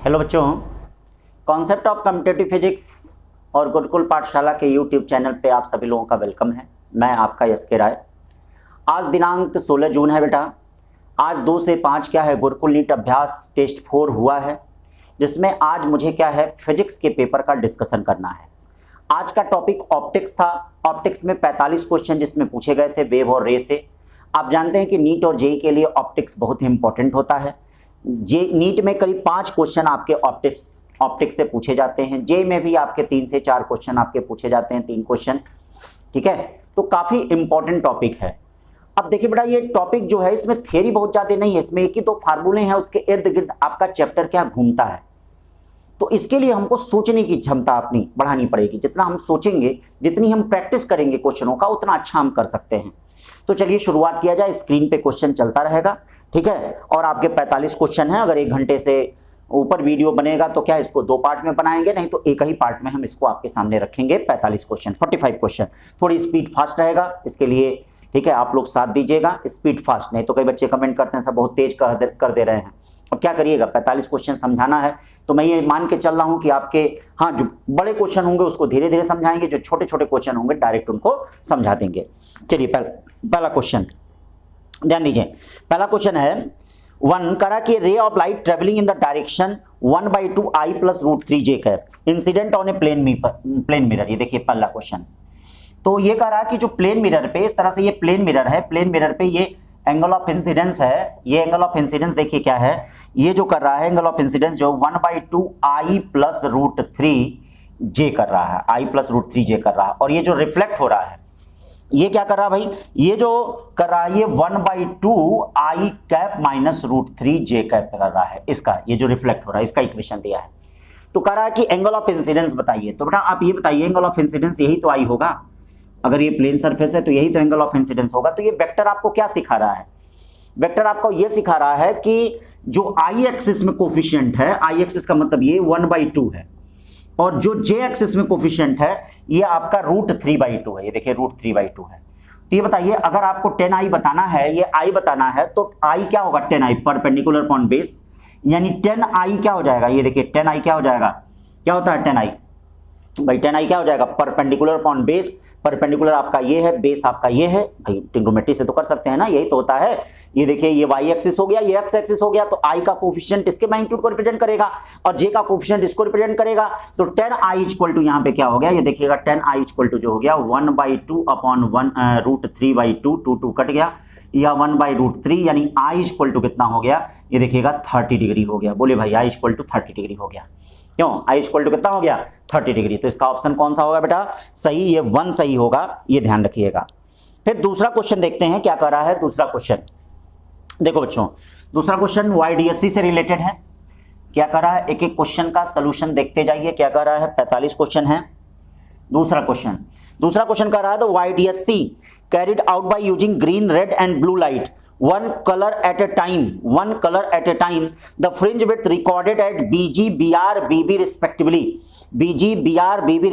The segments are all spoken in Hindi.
हेलो बच्चों, कॉन्सेप्ट ऑफ कम्पिटिटिव फिजिक्स और गुरुकुल पाठशाला के यूट्यूब चैनल पे आप सभी लोगों का वेलकम है। मैं आपका यश राय। आज दिनांक 16 जून है बेटा। आज 2 से 5 क्या है, गुरुकुल नीट अभ्यास टेस्ट 4 हुआ है, जिसमें आज मुझे क्या है, फिजिक्स के पेपर का डिस्कशन करना है। आज का टॉपिक ऑप्टिक्स था। ऑप्टिक्स में 45 क्वेश्चन जिसमें पूछे गए थे वेव और रे से। आप जानते हैं कि नीट और जेई के लिए ऑप्टिक्स बहुत ही इंपॉर्टेंट होता है। नीट में करीब 5 क्वेश्चन आपके ऑप्टिक्स से पूछे जाते हैं। जे में भी आपके 3 से 4 क्वेश्चन आपके पूछे जाते हैं, 3 क्वेश्चन। ठीक है, तो काफी इंपॉर्टेंट टॉपिक है। अब देखिए बेटा, ये टॉपिक जो है इसमें थ्योरी बहुत ज्यादा नहीं है, इसमें एक ही 2 फार्मूले हैं, उसके इर्द गिर्द आपका चैप्टर क्या घूमता है। तो इसके लिए हमको सोचने की क्षमता अपनी बढ़ानी पड़ेगी। जितना हम सोचेंगे, जितनी हम प्रैक्टिस करेंगे क्वेश्चनों का, उतना अच्छा हम कर सकते हैं। तो चलिए शुरुआत किया जाए। स्क्रीन पे क्वेश्चन चलता रहेगा, ठीक है। और आपके 45 क्वेश्चन हैं। अगर 1 घंटे से ऊपर वीडियो बनेगा तो क्या इसको 2 पार्ट में बनाएंगे, नहीं तो एक ही पार्ट में हम इसको आपके सामने रखेंगे। 45 क्वेश्चन, 45 क्वेश्चन। थोड़ी स्पीड फास्ट रहेगा इसके लिए, ठीक है। आप लोग साथ दीजिएगा, स्पीड फास्ट। नहीं तो कई बच्चे कमेंट करते हैं सब बहुत तेज कर दे रहे हैं। अब क्या करिएगा, 45 क्वेश्चन समझाना है। तो मैं ये मान के चल रहा हूं कि आपके जो बड़े क्वेश्चन होंगे उसको धीरे धीरे समझाएंगे, जो छोटे छोटे क्वेश्चन होंगे डायरेक्ट उनको समझा देंगे। चलिए पहला क्वेश्चन ध्यान दीजिए। पहला क्वेश्चन है 1 करा कि ray of light travelling in the direction 1/2 I + √3j cap incident on a plane mirror. ये देखिए पहला क्वेश्चन। तो ये कह रहा है कि जो प्लेन मिरर पे, इस तरह से ये प्लेन मिरर है, प्लेन मिरर पे ये एंगल ऑफ इंसिडेंस है। ये एंगल ऑफ इंसिडेंस देखिए क्या है, ये जो कर रहा है एंगल ऑफ इंसिडेंस जो 1/2 I + √3j कर रहा है, I + √3j कर रहा है। और ये जो रिफ्लेक्ट हो रहा है, ये क्या कर रहा है भाई, ये जो कर रहा है ये 1/2 I कैप - √3j कैप कर रहा है। इसका ये जो रिफ्लेक्ट हो रहा है, इसका इक्वेशन दिया है। तो कह रहा है कि एंगल ऑफ इंसिडेंस बताइए। तो बेटा आप ये बताइए, एंगल ऑफ इंसिडेंस यही तो I होगा। अगर ये प्लेन सरफेस है तो यही तो एंगल ऑफ इंसिडेंस होगा। तो ये वेक्टर आपको क्या सिखा रहा है, वेक्टर आपको ये सिखा रहा है कि जो I एक्सिस में कोफिशिएंट है, I एक्सिस का मतलब ये 1/2 है, और जो J एक्सिस में कोफिशिएंट है ये आपका √3/2 है। ये देखिए √3/2 है। तो ये बताइए, अगर आपको 10I बताना है, ये I बताना है, तो I क्या होगा, 10I परपेंडिकुलर अपॉन बेस, यानी 10I क्या हो जाएगा, ये देखिए 10I क्या हो जाएगा, क्या होता है 10I भाई, 10I क्या हो जाएगा, परपेंडिकुलर अपॉन बेस। परपेंडिकुलर आपका ये है, बेस आपका ये है भाई, ट्रिग्नोमेट्री से तो कर सकते हैं ना, यही तो होता है। ये देखिए ये y एक्सिस हो गया, ये x एक्सिस हो गया, तो I का कोफिशिएंट इसके मैग्नीट्यूड को रिप्रेजेंट करेगा और J का कोफिशिएंट इसको रिप्रेजेंट करेगा। तो 10I = यहाँ पे क्या हो गया, ये देखिएगा 10I = जो हो गया 1/2 अपॉन √3/2, 2 कट गया, या 1/√3, यानी I = कितना हो गया, ये देखिएगा 30 डिग्री हो गया। बोले भाई I = 30 डिग्री हो गया। क्यों, I = कितना हो गया, 30 डिग्री। तो इसका ऑप्शन कौन सा होगा बेटा, सही, ये 1 सही होगा, ये ध्यान रखिएगा। फिर दूसरा क्वेश्चन देखते हैं क्या कर रहा है। दूसरा क्वेश्चन देखो बच्चों, दूसरा क्वेश्चन YDSC से रिलेटेड है। क्या कर रहा है, एक एक क्वेश्चन का सोल्यूशन देखते जाइए। क्या कर रहा है, 45 क्वेश्चन है। दूसरा क्वेश्चन कर रहा है, तो YDSC carried out by using green, red and blue light, one color at a time, the fringe width recorded at BG, BR, BB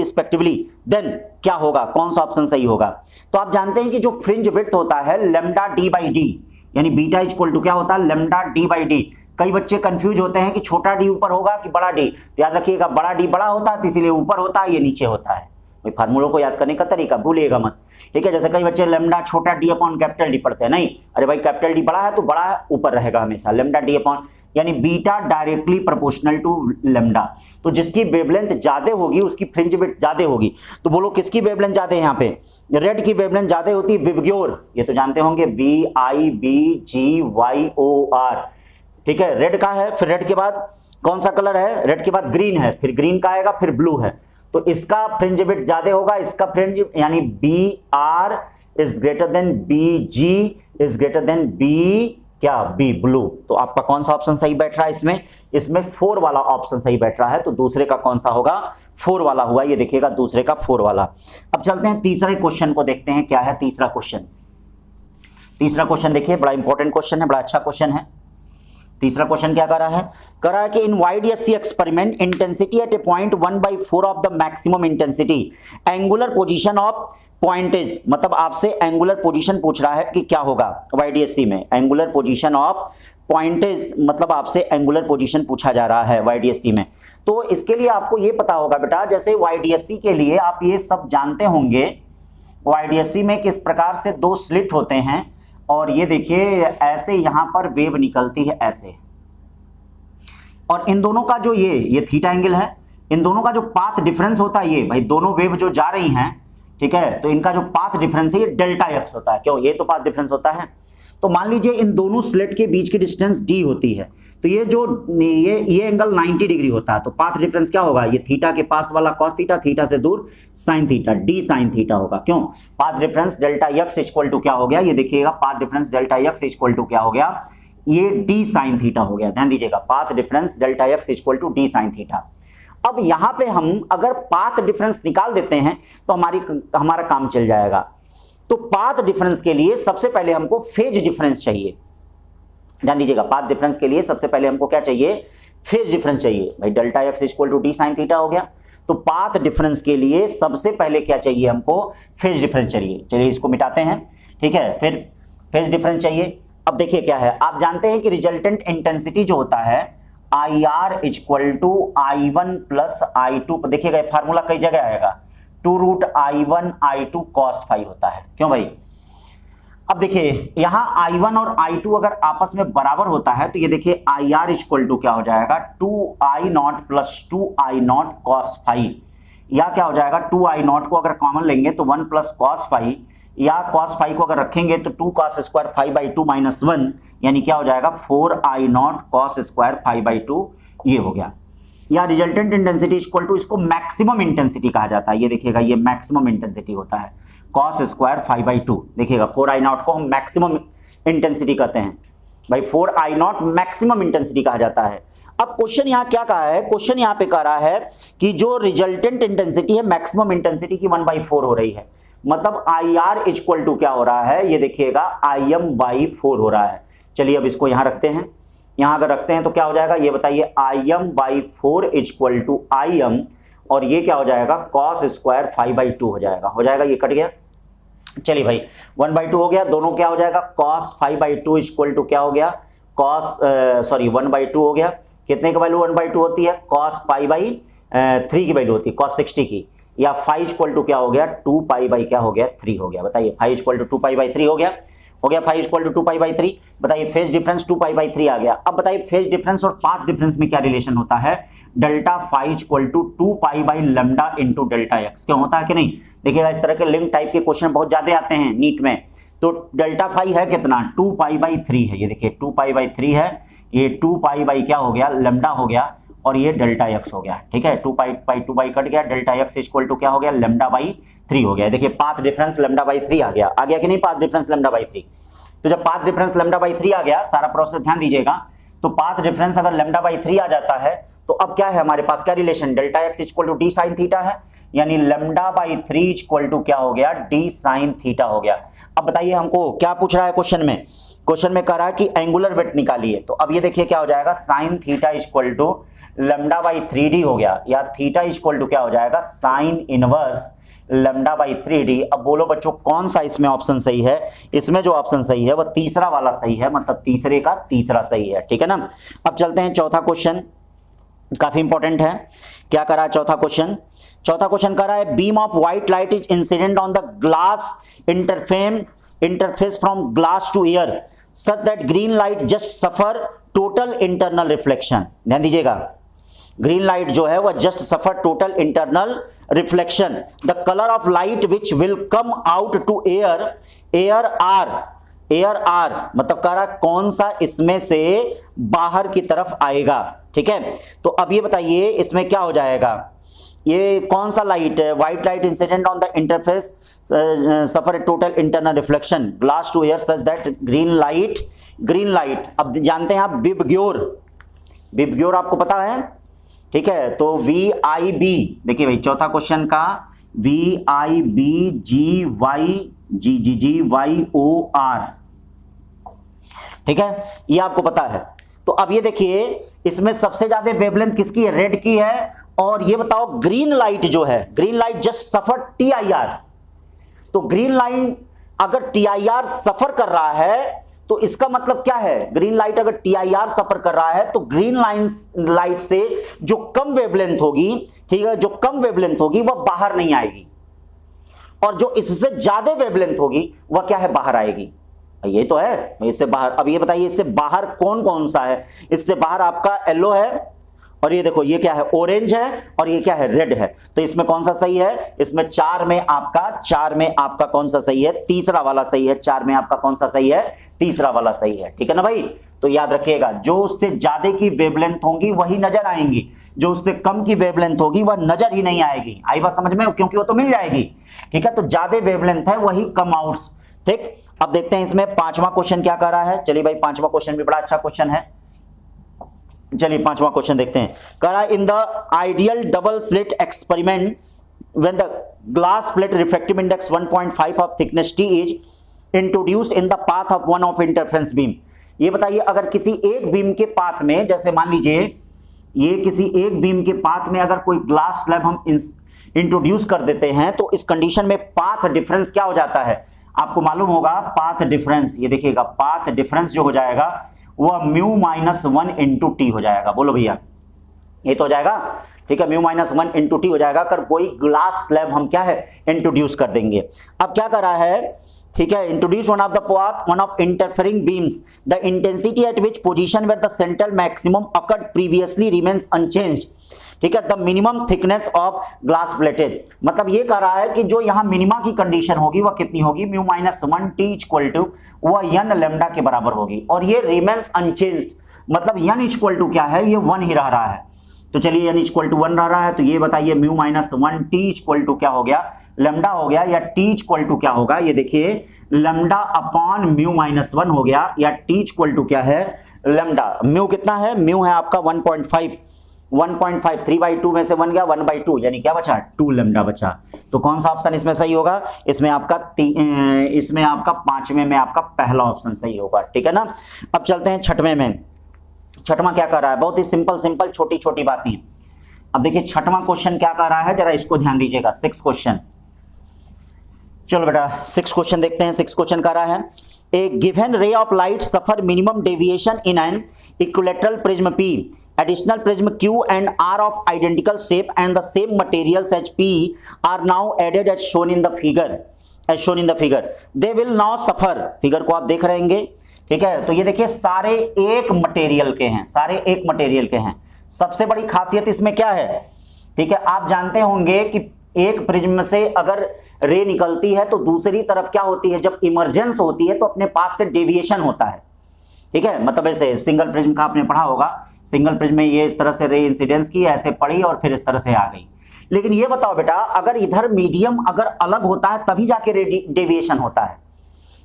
respectively, then क्या होगा, कौन सा ऑप्शन सही होगा। तो आप जानते हैं कि जो फ्रिंज विड्थ होता है λd/d, यानी बीटा = क्या होता है, λd/d। कई बच्चे कंफ्यूज होते हैं कि छोटा डी ऊपर होगा कि बड़ा डी। तो याद रखिएगा, बड़ा डी बड़ा होता है तो इसीलिए ऊपर होता है, ये नीचे होता है। फार्मूलों को याद करने का तरीका भूलिएगा मत, ठीक है। जैसे कई बच्चे लैम्डा छोटा डी अपॉन कैपिटल डी पढ़ते हैं, नहीं, अरे भाई कैपिटल डी बड़ा है तो बड़ा ऊपर रहेगा हमेशा, लैम्डा डी अपॉन, यानी beta directly proportional to lambda. तो जिसकी वेवलेंथ ज्यादा होगी उसकी फ्रिंज विड्थ ज्यादा होगी। तो बोलो किसकी वेवलेंथ ज्यादा है, यहाँ पे रेड की वेवलेंथ ज्यादा होती है, विबग्योर, ये तो जानते होंगे, VIBGYOR, ठीक है, रेड का है। फिर रेड के बाद कौन सा कलर है, रेड के बाद ग्रीन है, फिर ग्रीन का आएगा, फिर ब्लू है। तो इसका फ्रिंज विड्थ ज्यादा होगा, इसका फ्रिंज, यानी BR > BG B ब्लू। तो आपका कौन सा ऑप्शन सही बैठ रहा है इसमें 4 वाला ऑप्शन सही बैठ रहा है। तो दूसरे का कौन सा होगा, 4 वाला हुआ, ये देखिएगा दूसरे का 4 वाला। अब चलते हैं तीसरे क्वेश्चन को देखते हैं। क्या है तीसरा क्वेश्चन देखिए, बड़ा इंपॉर्टेंट क्वेश्चन है, बड़ा अच्छा क्वेश्चन है। तीसरा क्वेश्चन क्या करा है कि इन YDSC experiment intensity at a point 1/4 of the maximum intensity angular position of point is, मतलब आपसे एंगुलर पोजीशन पूछ रहा है कि क्या होगा YDSC में, angular position of point is मतलब आपसे एंगुलर पोजीशन पूछा जा रहा है YDSC में। तो इसके लिए आपको ये पता होगा बेटा, जैसे YDSC के लिए आप ये सब जानते होंगे YDSC में किस प्रकार से दो स्लिट होते हैं, और ये देखिए ऐसे यहां पर वेव निकलती है ऐसे, और इन दोनों का जो ये थीटा एंगल है, इन दोनों का जो पाथ डिफरेंस होता है, ये भाई दोनों वेव जो जा रही हैं, ठीक है, तो इनका जो पाथ डिफरेंस है ये डेल्टा एक्स होता है। क्यों? ये तो पाथ डिफरेंस होता है। तो मान लीजिए इन दोनों स्लिट के बीच की डिस्टेंस डी होती है, तो ये जो ये एंगल 90 डिग्री होता है, तो पाथ डिफरेंस क्या होगा, ये थीटा के पास वाला कॉस थीटा, थीटा से दूर sine theta, d sine theta होगा। क्यों? Path difference delta x equal to क्या हो गया, ये देखिएगा path difference delta x equal to क्या हो गया, ये डी साइन थीटा हो गया। ध्यान दीजिएगा, path difference delta x equal to d sine theta. अब यहां पे हम अगर पाथ डिफरेंस निकाल देते हैं तो हमारा काम चल जाएगा। तो पाथ डिफरेंस के लिए सबसे पहले हमको फेज डिफरेंस चाहिए। ध्यान दीजिएगा, पाथ डिफरेंस के लिए सबसे पहले हमको क्या चाहिए, फेज डिफरेंस चाहिए। भाई delta x equal to d sine theta हो गया, तो पाथ डिफरेंस के लिए सबसे पहले क्या चाहिए हमको, फेज डिफरेंस चाहिए। चलिए इसको मिटाते हैं, ठीक है, फिर फेज डिफरेंस चाहिए। अब देखिए क्या है, आप जानते हैं कि रिजल्टेंट इंटेंसिटी जो होता है IR equal to I1 plus I2, देखिएगा फार्मूला कई जगह आएगा, 2√I1 I2 cos फाई होता है। क्यों भाई? अब देखिए यहां I1 और I2 अगर आपस में बराबर होता है तो ये देखिए IR इक्वल टू क्या हो जाएगा, 2I0 plus 2I0 cos phi, या क्या हो जाएगा 2I0 को अगर कॉमन लेंगे तो 1 प्लस cos फाई, या cos फाई को अगर रखेंगे तो 2 cos square phi by 2 minus 1, यानी क्या हो जाएगा 4I0 cos square phi by 2, ये हो गया। या रिजल्टेंट इंटेंसिटी इक्वल टू, इसको मैक्सिमम इंटेंसिटी कहा जाता है। ये देखिएगा ये मैक्सिमम इंटेंसिटी होता है, cos स्क्वायर फाई बाई 2, देखिएगा 4I0 को हम मैक्सिमम इंटेंसिटी कहते हैं। भाई 4I0 मैक्सिमम इंटेंसिटी कहा जाता है। अब क्वेश्चन यहां क्या कहा है, क्वेश्चन यहां पे कह रहा है कि जो रिजल्टेंट इंटेंसिटी है मैक्सिमम इंटेंसिटी की 1/4 हो रही है, मतलब IR इक्वल टू क्या हो रहा है, ये देखिएगा Im/4 हो रहा है। चलिए अब इसको यहां रखते हैं, यहां अगर रखते हैं तो क्या हो जाएगा, ये बताइए Im/4 इक्वल टू Im, और ये क्या हो जाएगा cos स्क्वायर फाई बाई 2 हो जाएगा, ये कट गया। चलिए भाई 1/2 हो गया, दोनों क्या हो जाएगा cos phi by 2 equal to क्या हो गया, 1/2 हो गया। कितने की वैल्यू 1/2 होती है, cos पाई बाई 3 की वैल्यू होती है, cos 60 की, या फाई इक्वल टू क्या हो गया 2 पाई बाई क्या हो गया 3 हो गया। बताइए phi equal to 2 pi by 3 हो गया phi equal to 2 pi by 3। बताइए फेज डिफरेंस 2 पाई बाई 3 आ गया। अब बताइए फेज डिफरेंस और पाथ डिफरेंस में क्या रिलेशन होता है, delta phi equal to 2 pi by lambda into delta x, क्या होता है कि नहीं। देखिएगा इस तरह के लिंक टाइप के क्वेश्चन बहुत ज्यादा आते हैं नीट में। तो डेल्टा फाई है कितना, 2 पाई बाई 3 है, ये देखिए 2 पाई बाई 3 है, ये 2 पाई बाई क्या हो गया लैम्डा हो गया, और ये डेल्टा एक्स हो गया। ठीक है, 2 पाई 2 पाई कट गया, डेल्टा एक्स इक्वल टू क्या हो गया लैम्डा बाई 3 हो गया। देखिए पाथ डिफरेंस लैम्डा बाई 3 आ गया कि नहीं, पाथ डिफरेंस लैम्डा बाई 3। तो जब पाथ डिफरेंस लैम्डा बाई 3 आ गया, सारा प्रोसेस ध्यान दीजिएगा, तो पाथ डिफरेंस अगर लैम्डा बाई 3 आ जाता है तो अब क्या है हमारे पास, क्या relation, delta x equal to d sine theta है, यानी लैम्डा बाई 3 इक्वल टू क्या हो गया डी साइन थीटा हो गया। अब बताइए हमको क्या पूछ रहा है क्वेश्चन में कह रहा है कि एंगुलर वेट निकालिए। तो अब ये देखिए क्या हो जाएगा, sine theta equal to lambda by 3d हो गया, या थीटा इक्वल टू क्या हो जाएगा sine inverse lambda by 3d। अब बोलो बच्चों कौन सा इसमें ऑप्शन सही है, इसमें जो ऑप्शन सही है वह तीसरा वाला सही है, मतलब तीसरे का तीसरा सही है। ठीक है ना। अब चलते हैं चौथा क्वेश्चन, काफी इंपॉर्टेंट है। क्या करा है चौथा क्वेश्चन कह रहा है beam of white light is incident on the glass interface from glass to air such that green light just suffer total internal reflection. ध्यान दीजिएगा, ग्रीन लाइट जो है वह just suffer total internal reflection. The colour of light which will come out to air are मतलब कह रहा कौन सा इसमें से बाहर की तरफ आएगा। ठीक है, तो अब ये बताइए इसमें क्या हो जाएगा, ये कौन सा लाइट है, white light incident on the interface suffer total internal reflection glass to air such that green light. अब जानते हैं आप बिबग्योर आपको पता है। ठीक है, तो VIB देखिए भाई चौथा क्वेश्चन का VIBGYOR, ठीक है, ये आपको पता है। तो अब ये देखिए इसमें सबसे ज्यादा वेवलेंथ किसकी है, रेड की है। और ये बताओ ग्रीन लाइट जो है, ग्रीन लाइट जस्ट सफर TIR, तो ग्रीन लाइन अगर TIR सफर कर रहा है तो इसका मतलब क्या है, ग्रीन लाइट अगर TIR सफर कर रहा है तो ग्रीन लाइट से जो कम वेवलेंथ होगी, ठीक है, जो कम वेवलेंथ होगी वह बाहर नहीं आएगी, और जो इससे ज्यादा वेवलेंथ होगी वह क्या है, बाहर आएगी। ये तो है, इससे बाहर। अब ये बताइए इससे बाहर कौन कौन सा है, इससे बाहर आपका येलो है, और ये देखो ये क्या है, ऑरेंज है, और ये क्या है, रेड है। तो इसमें कौन सा सही है, इसमें चार में आपका कौन सा सही है, तीसरा वाला सही है। चार में आपका कौन सा सही है, तीसरा वाला सही है, ठीक है ना भाई। तो याद रखिएगा जो उससे ज्यादा की वेवलेंथ होंगी वही नजर आएंगी, जो उससे कम की वेवलेंथ होगी वह नजर ही नहीं आएगी। आई बात समझ में, क्योंकि वो तो मिल जाएगी, ठीक है। तो ज्यादा वेवलेंथ है वही कम आउट्स, ठीक। अब देखते हैं इसमें पांचवा क्वेश्चन क्या कर रहा है। चलिए भाई पांचवा क्वेश्चन भी बड़ा अच्छा क्वेश्चन है। चलिए पांचवा क्वेश्चन देखते हैं। कह रहा है in the ideal double slit experiment when the glass plate refractive index 1.5 of thickness T is introduce in the path of one of interference beam. ये बताइए अगर किसी एक बीम के पाथ में, जैसे मान लीजिए ये किसी एक बीम के पाथ में अगर कोई ग्लास स्लैब हम इंट्रोड्यूस कर देते हैं तो इस कंडीशन में पाथ डिफरेंस क्या हो जाता है, आपको मालूम होगा पाथ डिफरेंस। ये देखिएगा पाथ डिफरेंस जो हो जाएगा वह μ-1 इंटू टी हो जाएगा। बोलो भैया, ये तो हो जाएगा, ठीक है, μ-1 इंटू टी हो जाएगा अगर कोई ग्लास स्लैब हम क्या है इंट्रोड्यूस कर देंगे। अब क्या कर रहा है, ठीक है, introduce one of the path one of interfering beams the intensity at which position where the central maximum occurred previously remains unchanged, ठीक है, the minimum thickness of glass plates. मतलब ये कह रहा है कि जो यहां मिनिमा की कंडीशन होगी वह कितनी होगी, μ-1 टी इक्वल टू वह n लैम्डा के बराबर होगी, और ये रिमेन्स अनचेंज्ड, मतलब n इक्वल टू क्या है, ये 1 ही रह रहा है। तो चलिए n इक्वल टू 1 रह रहा है, तो ये बताइए μ-1 टी इक्वल टू क्या हो गया, लैम्डा हो गया, या t इक्वल टू क्या होगा, ये देखिए लैम्डा अपॉन μ-1 हो गया, या t इक्वल टू क्या है, लैम्डा। म्यू कितना है, म्यू है आपका 1.5, 1.5 3/2 में से 1 गया 1/2, यानी क्या बचा, 2 लैम्डा बचा। तो कौन सा ऑप्शन इसमें सही होगा, इसमें आपका पांचवें में आपका पहला ऑप्शन सही होगा, ठीक है ना। अब चलते हैं छठवें में। छठवां क्या कर रहा है, बहुत ही सिंपल छोटी छोटी बातें। अब देखिए छठवां क्वेश्चन क्या कर रहा है, जरा इसको ध्यान दीजिएगा। 6 क्वेश्चन, चलो बेटा 6 क्वेश्चन देखते हैं। 6 क्वेश्चन कर रहा है a given ray of light suffer minimum deviation in an equilateral prism P, additional prism Q and R of identical shape and the same materials as P are now added as shown in the figure. They will now suffer, figure को आप देख रहे होंगे, ठीक है। तो ये देखिए सारे एक मटेरियल के हैं, सबसे बड़ी खासियत इसमें क्या है, ठीक है, आप जानते होंगे कि एक प्रिज्म से अगर रे निकलती है तो दूसरी तरफ क्या होती है, जब इमर्जेंस होती है तो अपने पास से डेविएशन होता है, ठीक है। मतलब ऐसे सिंगल प्रिज्म का आपने पढ़ा होगा, सिंगल प्रिज्म में ये इस तरह से रे इंसिडेंस की ऐसे पड़ी और फिर इस तरह से आ गई। लेकिन ये बताओ बेटा अगर इधर मीडियम अगर अलग होता है तभी जाके रे डेविएशन होता है।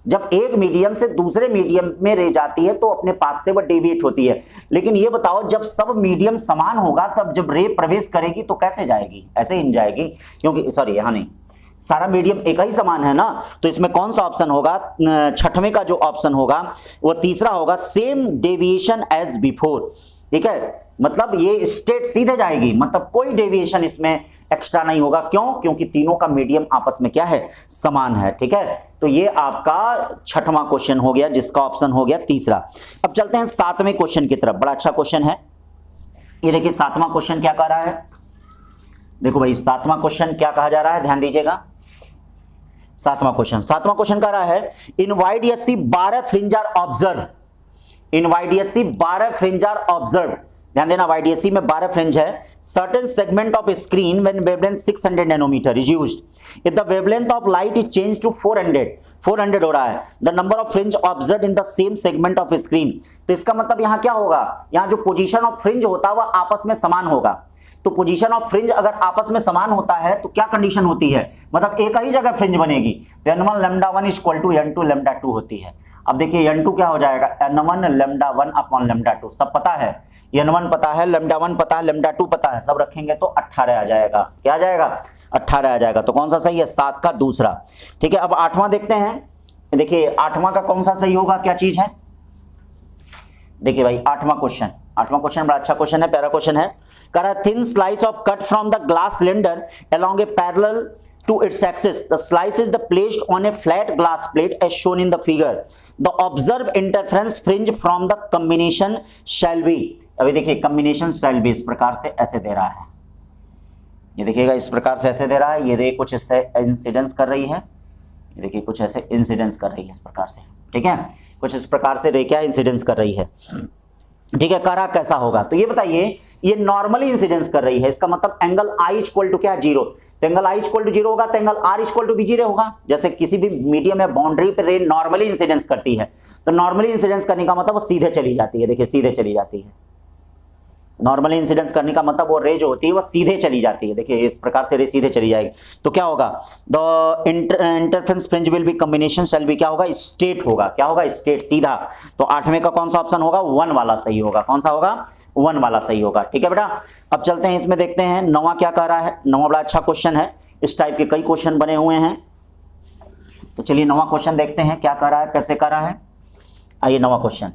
जब एक मीडियम से दूसरे मीडियम में रे जाती है तो अपने पाथ से वह डेविएट होती है। लेकिन ये बताओ जब सब मीडियम समान होगा तब जब रे प्रवेश करेगी तो कैसे जाएगी, ऐसे ही जाएगी, क्योंकि सॉरी यहाँ नहीं, सारा मीडियम एक ही समान है ना। तो इसमें कौन सा ऑप्शन होगा, छठवें का जो ऑप्शन होगा वो तीसरा होगा, सेम डेविएशन एज बिफोर, ठीक है। मतलब ये स्टेट सीधे जाएगी, मतलब कोई डेविएशन इसमें एक्स्ट्रा नहीं होगा। क्यों, क्योंकि तीनों का मीडियम आपस में क्या है, समान है, ठीक है। तो ये आपका छठवां क्वेश्चन हो गया जिसका ऑप्शन हो गया तीसरा। अब चलते हैं 7वें क्वेश्चन की तरफ, बड़ा अच्छा क्वेश्चन है ये। देखिए 7वां क्वेश्चन क्या कह रहा है, देखो भाई 7वां क्वेश्चन क्या कहा जा रहा है, ध्यान दीजिएगा। 7वां क्वेश्चन कह रहा है in YDSC 12 fringe are observe, in YDSC 12 fringe are observe, ध्यान देना YDSC में 12 फ्रिंज है। Certain segment of screen when wavelength 600 nanometre is used, if the wavelength of light is change to 400 हो रहा है, the number of fringe observed in the same segment of screen. तो इसका मतलब यहां क्या होगा, यहां जो पोजीशन ऑफ फ्रिंज होता है वह आपस में समान होगा। तो पोजीशन ऑफ फ्रिंज अगर आपस में समान होता है तो क्या कंडीशन होती है, मतलब एक ही जगह फ्रिंज बनेगी, तो n1 λ1 इक्वल टू n2 λ2 होती है। अब देखिए n2 क्या हो जाएगा, n1 λ1 अपॉन λ2, सब पता है, n1 पता है, λ1 पता है, λ2 पता है, सब रखेंगे तो 18 आ जाएगा। क्या आ जाएगा, 18 आ जाएगा। तो कौन सा सही है, 7 का दूसरा, ठीक है। अब 8वां देखते हैं, देखिए 8वां का कौन सा सही होगा, क्या चीज है, देखिए भाई आठवां क्वेश्चन बड़ा अच्छा क्वेश्चन है, प्यारा क्वेश्चन है। कह रहा है thin slice of cut from the glass cylinder along a parallel to its axis, the slice is the placed on a flat glass plate as shown in the figure, the observe interference fringe from the combination shall be. अभी देखिए कॉम्बिनेशन शैल बी इस प्रकार से ऐसे दे रहा है, ये देखिएगा इस प्रकार से ऐसे दे रहा है, ये रे कुछ इससे इंसिडेंस कर रही है, ये देखिए कुछ ऐसे इंसिडेंस कर रही है इस प्रकार से, ठीक है, कुछ इस प्रकार से रे क्या इंसिडेंस कर रही है, ठीक है। कह रहा कैसा होगा, तो ये बताइए ये नॉर्मली इंसिडेंस कर रही है, इसका मतलब एंगल आई इक्वल टू क्या है 0, तो एंगल आई इक्वल टू 0 होगा तो एंगल आर इक्वल टू भी 0 होगा। जैसे किसी भी मीडियम में बाउंड्री पर रे नॉर्मली इंसिडेंस करती है, तो नॉर्मली इंसिडेंस करने का मतलब वो सीधे चली जाती है, देखिए सीधे चली जाती है, नॉर्मली इंसिडेंस करने का मतलब वो रे जो होती है वो सीधे चली जाती है, देखिए इस प्रकार से रे सीधे चली जाएगी। तो क्या होगा, the interference fringe will be combination shall B क्या होगा, स्ट्रेट होगा, क्या होगा स्ट्रेट सीधा। तो आठवें का कौन सा ऑप्शन होगा, 1 वाला सही होगा, कौन सा होगा 1 वाला सही होगा, ठीक है बेटा। अब चलते हैं इसमें देखते हैं नौवां क्या कह रहा है। नौवां बड़ा अच्छा क्वेश्चन है, इस टाइप के कई क्वेश्चन बने हुए हैं, तो चलिए नौवां क्वेश्चन देखते हैं क्या कह रहा है, कैसे कह रहा है। आइए नौवां क्वेश्चन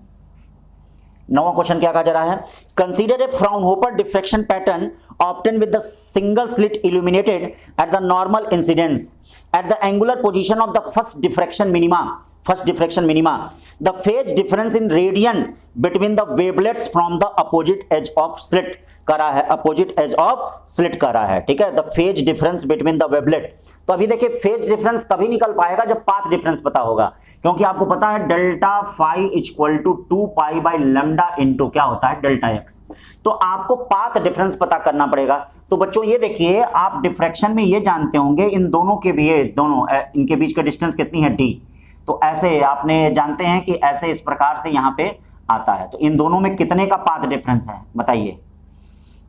क्या कहा जा रहा है, consider a Fraunhofer diffraction pattern obtain with the single slit illuminated at the normal incidence at the angular position of the first diffraction minima, the phase difference in radian between the wavelets from the opposite edge of slit करा है, अपोजिट एज ऑफ स्लिट करा है, ठीक है, the phase difference between the wavelet. तो अभी देखिए फेज डिफरेंस तभी निकल पाएगा जब पाथ डिफरेंस पता होगा, क्योंकि आपको पता है delta phi equal to 2 pi by lambda into क्या होता है डेल्टा एक्स, तो आपको पाथ डिफरेंस पता करना पड़ेगा। तो बच्चों ये देखिए आप डिफ्रैक्शन में ये जानते होंगे इन दोनों के भी, दोनों इनके बीच का डिस्टेंस कितनी है d, तो ऐसे आपने जानते हैं कि ऐसे इस प्रकार से यहाँ पे आता है, तो इन दोनों में कितने का पाथ डिफरेंस है बताइए,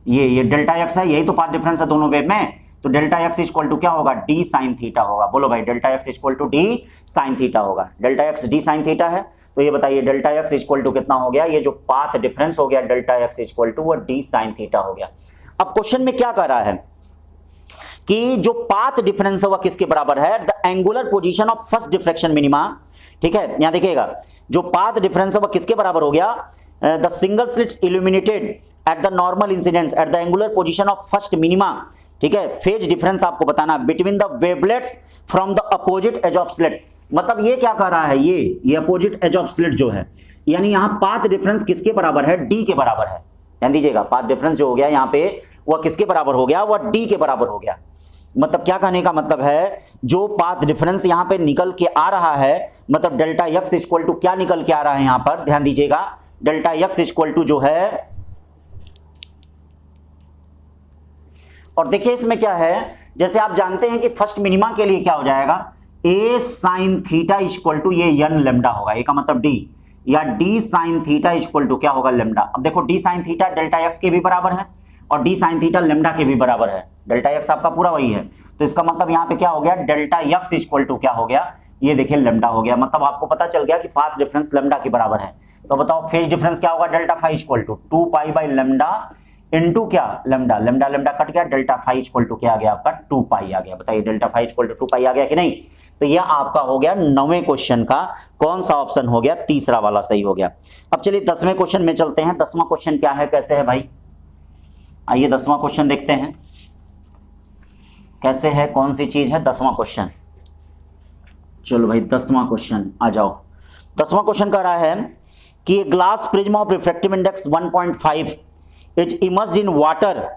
ये डेल्टा एक्स है, यही तो पाथ डिफरेंस है दोनों वेव में, तो डेल्टा एक्स इक्वल टू क्या होगा डी साइन थीटा होगा। बोलो भाई delta x equal to d sine theta होगा, delta x d sine theta है, तो ये बताइए डेल्टा एक्स इक्वल टू कितना हो गया, ये जो पाथ डिफरेंस हो गया डेल्टा एक्स इक्वल टू वो डी साइन थीटा हो गया। अब क्वेश्चन में क्या कर रहा है कि जो पाथ डिफरेंस है वह किसके बराबर है, the angular position of first diffraction minima, ठीक है, यहां देखिएगा जो पाथ डिफरेंस है वह किसके बराबर हो गया, the single slits illuminated at the normal incidence at the angular position of first minima, ठीक है, फेज डिफरेंस आपको बताना between the wavelets from the opposite edge of slit, मतलब ये क्या कर रहा है, ये अपोजिट एज ऑफ स्लिट जो है, यानी यहां पाथ डिफरेंस किसके बराबर है, डी के बराबर है, ध्यान दीजिएगा पाथ डिफरेंस जो हो गया यहाँ पे वह किसके बराबर हो गया, वह डी के बराबर हो गया। मतलब क्या कहने का मतलब है, जो पाथ डिफरेंस यहां पे निकल के आ रहा है, मतलब डेल्टा एक्स इक्वल टू क्या निकल के आ रहा है यहां पर, ध्यान दीजिएगा डेल्टा एक्स इक्वल टू जो है, और देखिए इसमें क्या है, जैसे आप जानते हैं कि फर्स्ट मिनिमा के लिए क्या हो जाएगा, A sine theta equal to ये यन लेमडा होगा, ए का मतलब डी, या D sine theta equal to क्या होगा लेमडा। अब देखो D sine theta delta X के भी बराबर है और डी साइन थीटा लेमडा के भी बराबर है, डेल्टा एक्स आपका पूरा वही है, तो इसका मतलब यहाँ पे क्या हो गया, डेल्टा एक्स इक्वल टू क्या हो गया, ये देखिए लेमडा हो गया, मतलब आपको पता चल गया कि पाथ डिफरेंस लेमडा के बराबर है। तो बताओ फेज डिफरेंस क्या होगा, delta phi equal to 2 pi by lambda into क्या लेमडा, लेमडा लेमडा कट गया, डेल्टा फाई इक्वल टू क्या आ गया आपका 2 पाई आ गया। बताइए delta phi equal to 2 pi आ गया कि नहीं। तो यह आपका हो गया 9वें क्वेश्चन का कौन सा ऑप्शन हो गया, तीसरा वाला सही हो गया। अब चलिए 10वें क्वेश्चन में चलते हैं। 10वां क्वेश्चन क्या है, कैसे है भाई, आइए 10वां क्वेश्चन देखते हैं कैसे है, कौन सी चीज है 10वां क्वेश्चन। चलो भाई 10वां क्वेश्चन आ जाओ। 10वां क्वेश्चन कह रहा है कि glass prism of refractive index 1.5 is immersed in water,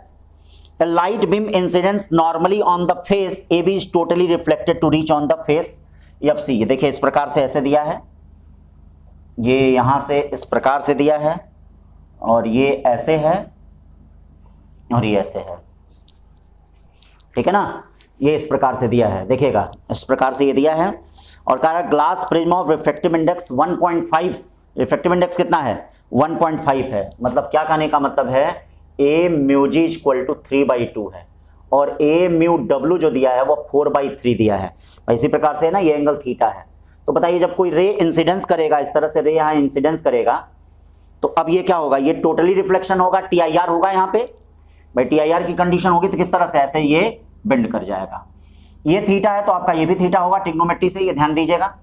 a light beam incidence normally on the face AB is totally reflected to reach on the face FC। ये देखिए इस प्रकार से ऐसे दिया है, ये यहां से इस प्रकार से दिया है, और ये ऐसे है और ये ऐसे है, ठीक है ना, ये इस प्रकार से दिया है, देखिएगा इस प्रकार से ये दिया है, और कह रहा है glass prism of refractive index 1.5, refractive index कितना है 1.5 है, मतलब क्या कहने का मतलब है ए म्यू जी इक्वल टू 3/2 है, और ए म्यू डब्ल्यू जो दिया है वो 4/3 दिया है। इसी प्रकार से ना ये एंगल थीटा है। तो बताइए जब कोई रे इंसिडेंस करेगा, इस तरह से रे यहाँ इंसिडेंस करेगा, तो अब ये क्या होगा, ये टोटली रिफ्लेक्शन होगा, TIR होगा यहाँ पे भाई, TIR की कंडीशन होगी तो किस तरह से ऐसे ये बेंड कर जाएगा। ये थीटा है तो आपका ये भी थीटा होगा, ट्रिग्नोमेट्री से ये ध्यान दीजिएगा।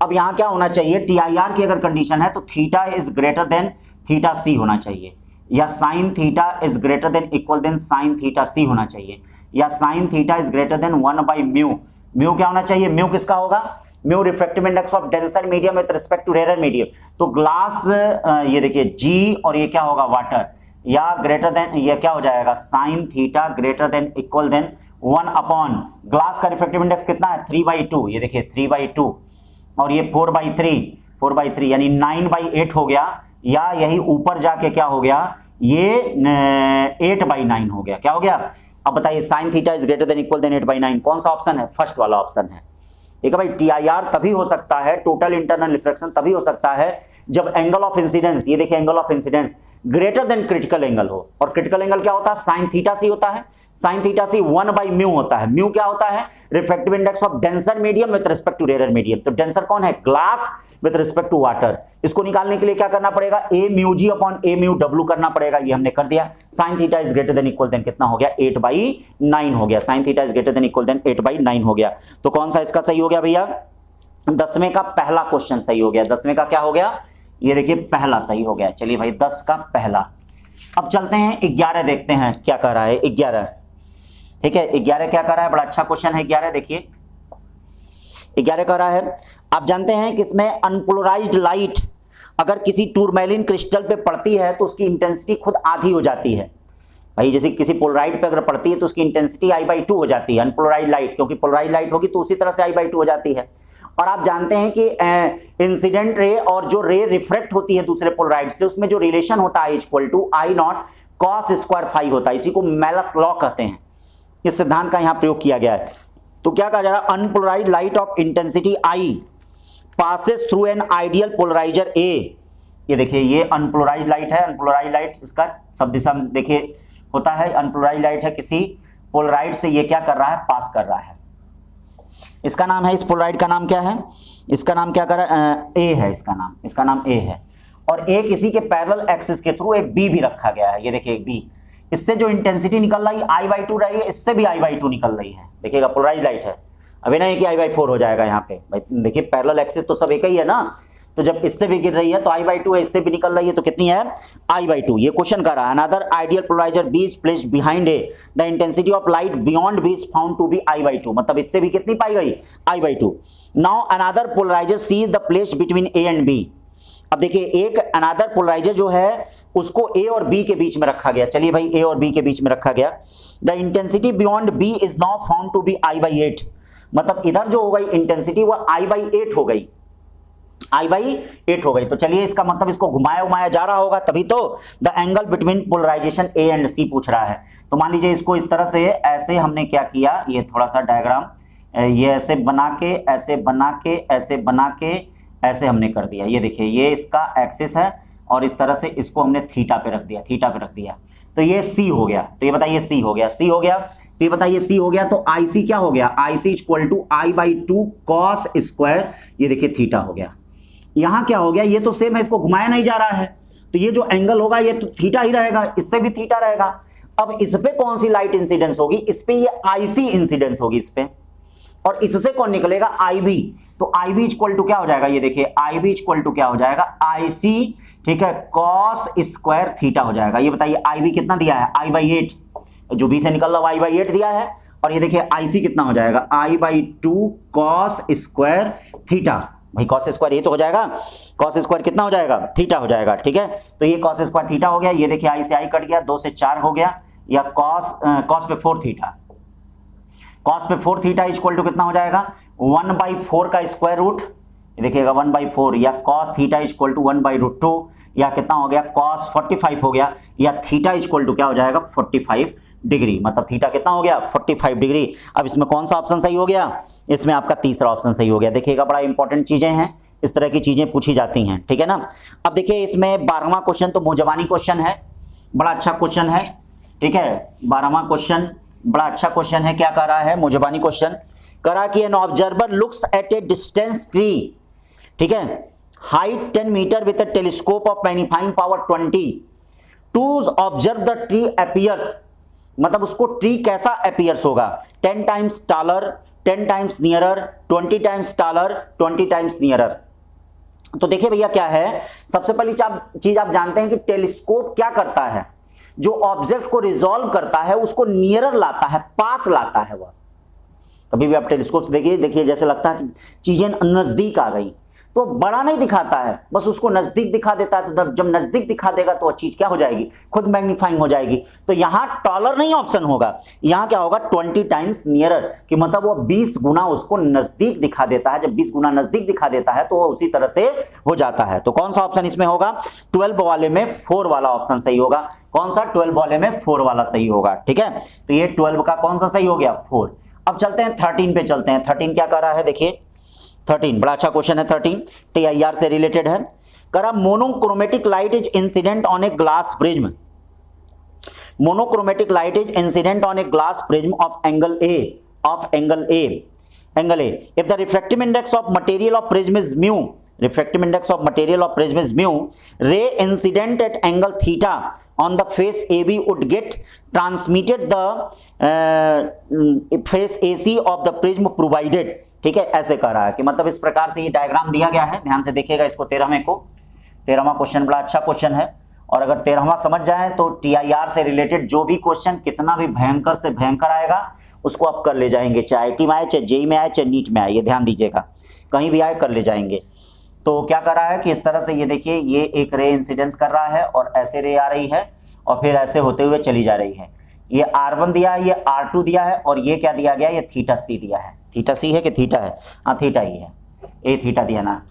अब यहां क्या होना चाहिए, टी आई आर की अगर कंडीशन है तो theta is greater than theta c होना चाहिए, या sine theta is greater than equal than sine theta c होना चाहिए, या sine theta is greater than 1/म्यू। म्यू क्या होना चाहिए, म्यू किसका होगा, mu refractive index of denser medium with respect to rare medium. तो ग्लास ये देखिए जी, और ये क्या होगा वाटर, या ग्रेटर देन, ये क्या हो जाएगा sine theta greater than equal than 1 upon glass का रिफ्रैक्टिव इंडेक्स कितना है 3/2, ये देखिए 3/2, और ये 4/3 यानी 9/8 हो गया, या यही ऊपर जाके क्या हो गया, ये 8/9 हो गया। क्या हो गया, अब बताइए sine theta is greater than equal than 8/9, कौन सा ऑप्शन है, फर्स्ट वाला ऑप्शन है। ठीक है भाई, टीआईआर तभी हो सकता है, टोटल इंटरनल रिफ्लेक्शन तभी हो सकता है जब एंगल ऑफ इंसिडेंस, ये देखिए angle of incidence greater than critical angle हो, और क्रिटिकल एंगल क्या होता है, साइन थीटा सी होता है, साइन थीटा सी 1/म्यू होता है। म्यू क्या होता है, refractive index of denser medium with respect to rare medium. तो डेंसर कौन है, glass with respect to water. इसको निकालने के लिए क्या करना पड़ेगा, A mu G upon A mu W करना पड़ेगा, ये हमने कर दिया। Sine theta is greater than equal than कितना हो गया, 8/9 हो गया, sine theta is greater than equal than 8/9 हो गया। तो कौन सा इसका सही हो गया भैया, 10वें का पहला क्वेश्चन सही हो गया। 10वें का क्या हो गया, ये देखिए पहला सही हो गया। चलिए भाई 10 का पहला। अब चलते हैं 11 देखते हैं क्या कर रहा है 11। ठीक है 11 क्या कर रहा है, बड़ा अच्छा क्वेश्चन है 11। देखिए 11 कर रहा है, आप जानते हैं कि इसमें अनपोलराइज्ड लाइट अगर किसी टूरमैलिन क्रिस्टल पे पड़ती है तो उसकी इंटेंसिटी खुद आधी हो जाती है। भाई जैसे किसी पोलराइड पे अगर पड़ती है तो उसकी इंटेंसिटी I/2 हो जाती है, अनपोलराइज्ड लाइट, क्योंकि पोलराइज्ड लाइट होगी तो उसी तरह से I/2 हो जाती है। और आप जानते हैं कि इंसिडेंट रे और जो रे रिफ्रेक्ट होती है दूसरे पोलराइड से, उसमें जो रिलेशन होता है I=I0 cos स्क्वायर फाई होता है, इसी को मेलस लॉ कहते हैं। इस सिद्धांत का यहां प्रयोग किया गया है। तो क्या कहा जा रहा है, unpolarised light of intensity I passes through an ideal polariser A। ये देखिए ये अनपोलराइज्ड लाइट है, अनपोलराइज्ड लाइट इसका सब दिशा में देखिए होता है, अनपोलराइज्ड लाइट है, किसी पोलराइड से ये क्या कर रहा है, पास कर रहा है। इसका नाम है, इस पोलराइड का नाम क्या है, इसका नाम क्या कर रहा है, ए है, इसका नाम ए है। और ए किसी के पैरेलल एक्सिस के थ्रू एक बी भी रखा गया है, ये देखिए एक बी, इससे जो इंटेंसिटी निकल रही I/2 रही है, इससे भी I/2 निकल रही है। देखिएगा पोलराइज्ड लाइट है, अभी नहीं कि I/4 हो जाएगा यहाँ पे, भाई देखिए पैरेलल एक्सिस तो सब एक ही है ना, तो जब इससे भी गिर रही है तो I/2 है, इससे भी निकल रही है तो कितनी है I/2। ये क्वेश्चन कर रहा है, another ideal polariser B is placed behind A, the intensity of light beyond B is found to be I/2, मतलब इससे भी कितनी पाई गई I/2। Now another polariser C is the place between A and B। अब देखिए एक अनदर पोलराइजर जो है उसको A और B के बीच में रखा गया। चलिए भाई A और B के बीच में रखा गया। The intensity beyond B is now found to be I/8, मतलब इधर जो हो गई इंटेंसिटी वो I/8 हो गई, I/8 हो गई। तो चलिए इसका मतलब इसको घुमाया घुमाया जा रहा होगा, तभी तो the angle between polarisation A and C पूछ रहा है। तो मान लीजिए इसको इस तरह से, ऐसे हमने क्या किया, ये थोड़ा सा डायग्राम ये ऐसे बना के, ऐसे बना के, ऐसे बना के, ऐसे हमने कर दिया। ये देखिए ये इसका एक्सिस है और इस तरह से इसको हमने थीटा पे रख दिया, थीटा पे रख दिया, तो ये C हो गया। तो ये बताइए C हो गया, C हो गया, तो ये बताइए C हो गया, तो IC क्या हो गया, IC equal to I/2 cos square, ये देखिए थीटा हो गया। यहां क्या हो गया, ये तो सेम है, इसको घुमाया नहीं जा रहा है, तो ये जो एंगल होगा ये तो थीटा ही रहेगा, इससे भी थीटा रहेगा। अब इस पे कौन सी लाइट इंसिडेंस होगी, इस पे ये IC इंसिडेंस होगी इस पे, और इससे कौन निकलेगा IB। तो IB इक्वल टू क्या हो जाएगा, ये देखिए IB इक्वल टू क्या हो जाएगा IC, ठीक है, cos स्क्वायर थीटा हो जाएगा। ये बताइए IB कितना दिया है I/8, जो B से निकल रहा है I/8 दिया है, और ये देखिए IC कितना हो जाएगा I/2 cos स्क्वायर थीटा। भाई cos स्क्वायर ये तो हो जाएगा, cos स्क्वायर कितना हो जाएगा, थीटा हो जाएगा। ठीक है, तो ये cos स्क्वायर थीटा हो गया। ये देखिए I से I कट गया, 2 से 4 हो गया, या cos पे 4 थीटा, cos पे 4 थीटा इक्वल टू कितना हो जाएगा 1/4 का स्क्वायर रूट, देखिएगा 1/4, या cos थीटा इक्वल टू 1/√2, या कितना हो गया cos 45 हो गया, या थीटा इक्वल टू क्या हो जाएगा 45 डिग्री, मतलब थीटा कितना हो गया 45 डिग्री। अब इसमें कौन सा ऑप्शन सही हो गया, इसमें आपका तीसरा ऑप्शन सही हो गया। देखिएगा बड़ा इंपॉर्टेंट चीजें हैं, इस तरह की चीजें पूछी जाती हैं, ठीक है ना। अब देखिए इसमें 12वां क्वेश्चन तो मुजबानी क्वेश्चन है, बड़ा अच्छा क्वेश्चन है, ठीक है। 12वां क्वेश्चन बड़ा अच्छा क्वेश्चन है, क्या कर रहा है, मुजबानी क्वेश्चन करा कि an observer looks at a distance tree, ठीक है, height 10 metre with a telescope of magnifying power 20 to observe the tree appears मतलब उसको ट्री कैसा अपीयर्स होगा, 10 times taller, 10 times nearer, 20 times taller, 20 times nearer. तो देखिए भैया क्या है, सबसे पहली चीज आप जानते हैं कि टेलीस्कोप क्या करता है, जो ऑब्जेक्ट को रिजॉल्व करता है उसको नियरर लाता है, पास लाता है। वह कभी भी आप टेलीस्कोप से देखिए जैसे लगता है कि चीजें नजदीक आ गई, तो बड़ा नहीं दिखाता है, बस उसको नजदीक दिखा देता है। तो जब नजदीक दिखा देगा तो वो चीज क्या हो जाएगी, खुद मैग्नीफाइंग हो जाएगी। तो यहां टॉलर नहीं ऑप्शन होगा, यहां क्या होगा 20 टाइम्स नियरर, कि मतलब वो 20 गुना उसको नजदीक दिखा देता है। जब 20 गुना नजदीक दिखा देता है तो वो उसी तरह से हो जाता है। तो कौन सा ऑप्शन इसमें होगा, 12 वाले में 4 वाला ऑप्शन सही होगा। कौन सा, 12 वाले में 4 वाला सही होगा। ठीक है, तो ये 12 का कौन सा सही हो गया, 4। अब चलते हैं 13 पे चलते हैं। 13 क्या कर रहा है, देखिए 13 बड़ा अच्छा क्वेश्चन है। 13 TIR से रिलेटेड है। करा monochromatic light is incident on a glass prism. Monochromatic light is incident on a glass prism of angle A if the refractive index of material of prism is mu, refractive index of material of prism is mu, ray incident at angle theta on the face AB would get transmitted the face AC of the prism provided। ठीक है, ऐसे कह रहा है कि मतलब इस प्रकार से ये डायग्राम दिया गया है, ध्यान से देखिएगा इसको। 13वां क्वेश्चन बड़ा अच्छा क्वेश्चन है, और अगर 13वां समझ जाए तो TIR से रिलेटेड जो भी क्वेश्चन कितना भी भयंकर से भयंकर आएगा उसको आप कर ले जाएंगे, चाहे IIT में आए, चाहे JEE में आए, चाहे नीट में आए, ये ध्यान दीजिएगा, कहीं भी आए कर ले जाएंगे। तो क्या कर रहा है कि इस तरह से ये देखिए, ये एक रे इंसिडेंस कर रहा है और ऐसे रे आ रही है और फिर ऐसे होते हुए चली जा रही है। ये R1 दिया है, ये R2 दिया है, और ये क्या दिया गया, ये थीटा C दिया है। थीटा C है कि थीटा है, हाँ थीटा ही है, ए थीटा दिया ना।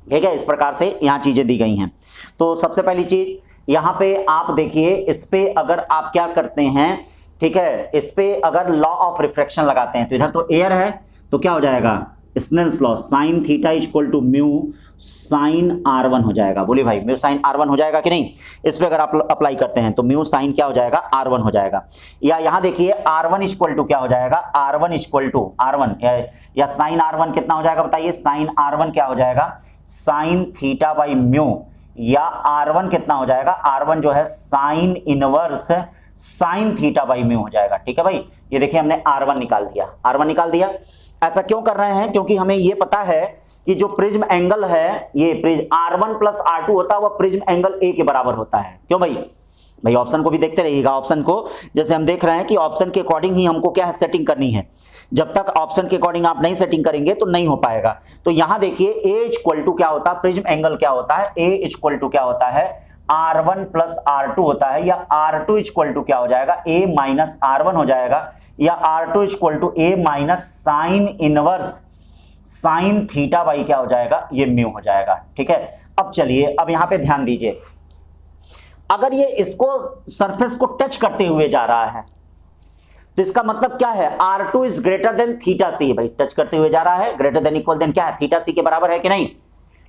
ठीक है, इस प्रकार से यहाँ चीजें दी गई हैं। तो सबसे पहली चीज यहाँ पे आप देखिए, इस पे अगर आप क्या करते हैं, ठीक है, इस पे अगर लॉ ऑफ रिफ्रैक्शन लगाते हैं तो इधर तो एयर है, तो क्या हो जाएगा, Snell's law, sine theta is equal to mu sine R1 हो जाएगा। बोलिए भाई, म्यू साइन R1 हो जाएगा कि नहीं। इस पे अगर आप अप्लाई करते हैं तो म्यू साइन क्या हो जाएगा, R1 हो जाएगा। या यहाँ देखिए R1 इज इक्वल टू क्या हो जाएगा, R1 is equal to R1 या साइन R1 कितना हो जाएगा बताइए, साइन R1 क्या हो जाएगा, साइन थीटा बाई म्यू, या R1 कितना हो जाएगा, R1 जो है sign inverse sine theta by mu हो जाएगा। ठीक है भाई, ये देखिए हमने R1 निकाल दिया, R1 निकाल दिया। ऐसा क्यों कर रहे हैं, क्योंकि हमें ये पता है कि जो प्रिज्म एंगल है, ये प्रिज्म R1 प्लस R2 होता है, वह प्रिज्म एंगल A के बराबर होता है। क्यों भाई ऑप्शन को भी देखते रहिएगा। ऑप्शन को जैसे हम देख रहे हैं कि ऑप्शन के अकॉर्डिंग ही हमको क्या है, सेटिंग करनी है। जब तक ऑप्शन के अकॉर्डिंग आप नहीं सेटिंग करेंगे तो नहीं हो पाएगा। तो यहां देखिए A इक्वल टू क्या होता है, प्रिज्म एंगल क्या होता है, A इक्वल टू क्या होता है, R1 प्लस R2 होता है, या R2 इक्वल टू क्या हो जाएगा, A माइनस R1 हो जाएगा, या R2 equal to A minus sine inverse sine theta by क्या हो जाएगा, ये म्यू हो जाएगा। ठीक है, अब चलिए, अब यहां पे ध्यान दीजिए, अगर ये इसको सरफेस को टच करते हुए जा रहा है तो इसका मतलब क्या है, R2 is greater than theta C। भाई टच करते हुए जा रहा है, ग्रेटर देन इक्वल देन क्या है, थीटा C के बराबर है कि नहीं।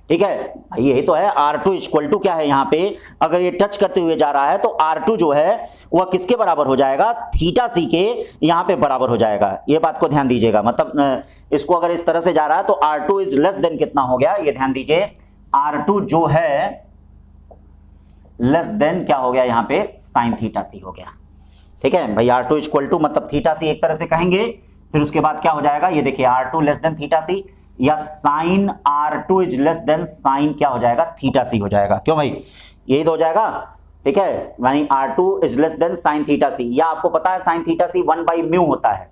ठीक है भाई, यही तो है, R2 इक्वल टू क्या है, यहाँ पे अगर ये टच करते हुए जा रहा है तो R2 जो है वह किसके बराबर हो जाएगा, थीटा C के यहाँ पे बराबर हो जाएगा। ये बात को ध्यान दीजिएगा, मतलब इसको अगर इस तरह से जा रहा है तो R2 इज लेस देन कितना हो गया, ये ध्यान दीजिए, R2 जो है लेस देन क्या हो गया, यहाँ पे साइन थीटा C हो गया। ठीक है भाई, R2 इक्वल टू मतलब थीटा C एक तरह से कहेंगे, फिर उसके बाद क्या हो जाएगा, ये देखिए R2 less than theta C, या sine R2 is less than sine क्या हो जाएगा, थीटा C हो जाएगा। क्यों भाई, यही तो हो जाएगा। ठीक है, यानी R2 is less than sine theta C, या आपको पता है sine theta C 1 by mu होता है।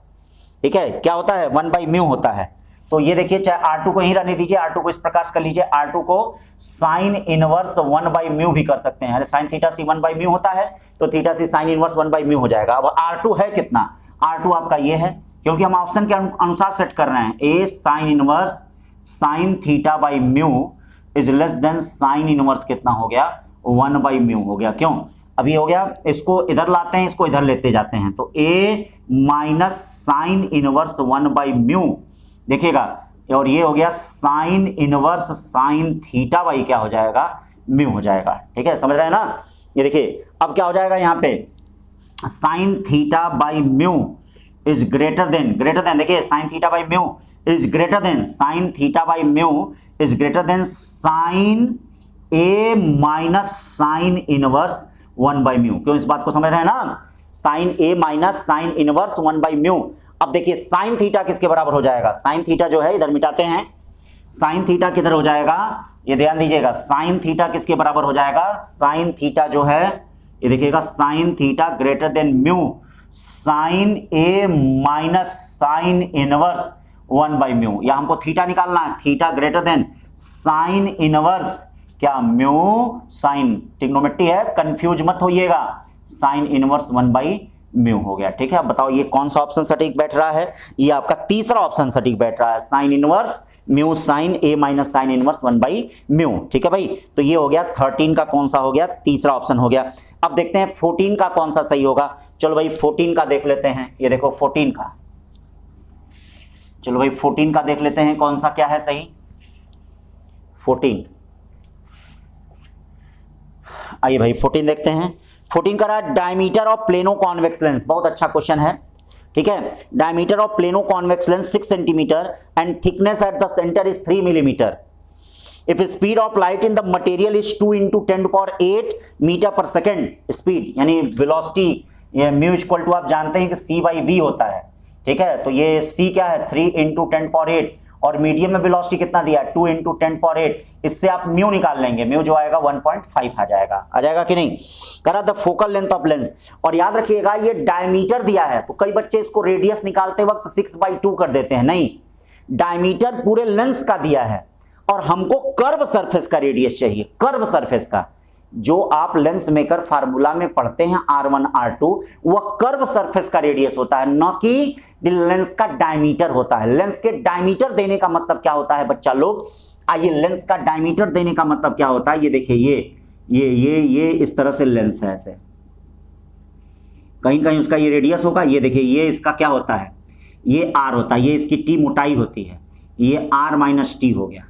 ठीक है, क्या होता है, 1 बाई म्यू होता है। तो ये देखिए, चाहे R2 को यहीं रहने दीजिए, R2 को इस प्रकार से कर लीजिए, R2 को साइन इनवर्स 1 बाई म्यू भी कर सकते हैं। अरे sine theta C 1 by mu होता है तो theta C sign inverse 1 by mu हो जाएगा। अब R2 है कितना, R2 आपका ये है, क्योंकि हम ऑप्शन के अनुसार सेट कर रहे हैं, A sign inverse sine theta by mu is less than sine inverse कितना हो गया, 1 बाई म्यू हो गया। क्यों, अभी हो गया, इसको इधर लाते हैं, इसको इधर लेते जाते हैं, तो A minus sine inverse 1 by mu देखिएगा, और ये हो गया sign inverse sine theta by क्या हो जाएगा, म्यू हो जाएगा। ठीक है, समझ रहे हैं ना। ये देखिए अब क्या हो जाएगा, यहाँ पे sine theta by mu is greater than देखिए, sine theta by mu is greater than sine theta by mu is greater than sine A minus sine inverse 1 by mu. क्यों, इस बात को समझ रहे हैं ना, sine a minus sine inverse 1/μ। अब देखिए साइन थीटा किसके बराबर हो जाएगा, साइन थीटा जो है इधर मिटाते हैं, साइन थीटा किधर हो जाएगा, ये ध्यान दीजिएगा, साइन थीटा किसके बराबर हो जाएगा, साइन थीटा जो है ये देखिएगा sine theta greater than mu sine a minus sine inverse 1/μ। या हमको थीटा निकालना है, theta greater than sine inverse क्या म्यू साइन, ट्रिग्नोमेट्री है कंफ्यूज मत होइएगा, साइन इनवर्स 1/μ हो गया। ठीक है, अब बताओ ये कौन सा ऑप्शन सटीक बैठ रहा है, ये आपका तीसरा ऑप्शन सटीक बैठ रहा है, sine inverse mu sine a minus sine inverse 1/μ। ठीक है भाई, तो ये हो गया 13 का कौन सा हो गया, तीसरा ऑप्शन हो गया। अब देखते हैं 14 का कौन सा सही होगा। चलो भाई 14 का देख लेते हैं, ये देखो 14 का, चलो भाई 14 का देख लेते हैं कौन सा क्या है सही। 14 आइए भाई 14 देखते हैं। 14 का रहा diameter of plano convex lens, बहुत अच्छा क्वेश्चन है। ठीक है, diameter of plano convex lens 6 centimetre and thickness at the centre is 3 millimetre. If speed of light in the material is 2 × 10⁸ metre पर सेकेंड, स्पीड यानी वेलोसिटी म्यू इक्वल टू आप जानते हैं कि c/v होता है। ठीक है, तो ये c क्या है 3 × 10⁸ और मीडियम में वेलोसिटी कितना दिया है 2 × 10⁸, इससे आप म्यू निकाल लेंगे, म्यू जो आएगा 1.5 आ जाएगा कि नहीं। करा the focal length of lens, और याद रखिएगा ये डायमीटर दिया है, तो कई बच्चे इसको रेडियस निकालते वक्त 6/2 कर देते हैं, नहीं, डायमीटर पूरे लेंस का दिया है और हमको कर्व सरफेस का रेडियस चाहिए, कर्व सरफेस का, जो आप लेंस मेकर फार्मूला में पढ़ते हैं R1 R2, वह कर्व सरफेस का रेडियस होता है, न कि लेंस का डायमीटर होता है। लेंस के डायमीटर देने का मतलब क्या होता है बच्चा लोग, आइए लेंस का डायमीटर देने का मतलब क्या होता है, ये देखिए ये इस तरह से लेंस है, ऐसे कहीं कहीं उसका ये रेडियस होगा, ये देखिए ये इसका क्या होता है, ये R होता है, ये इसकी T मोटाई होती है, ये R - T हो गया,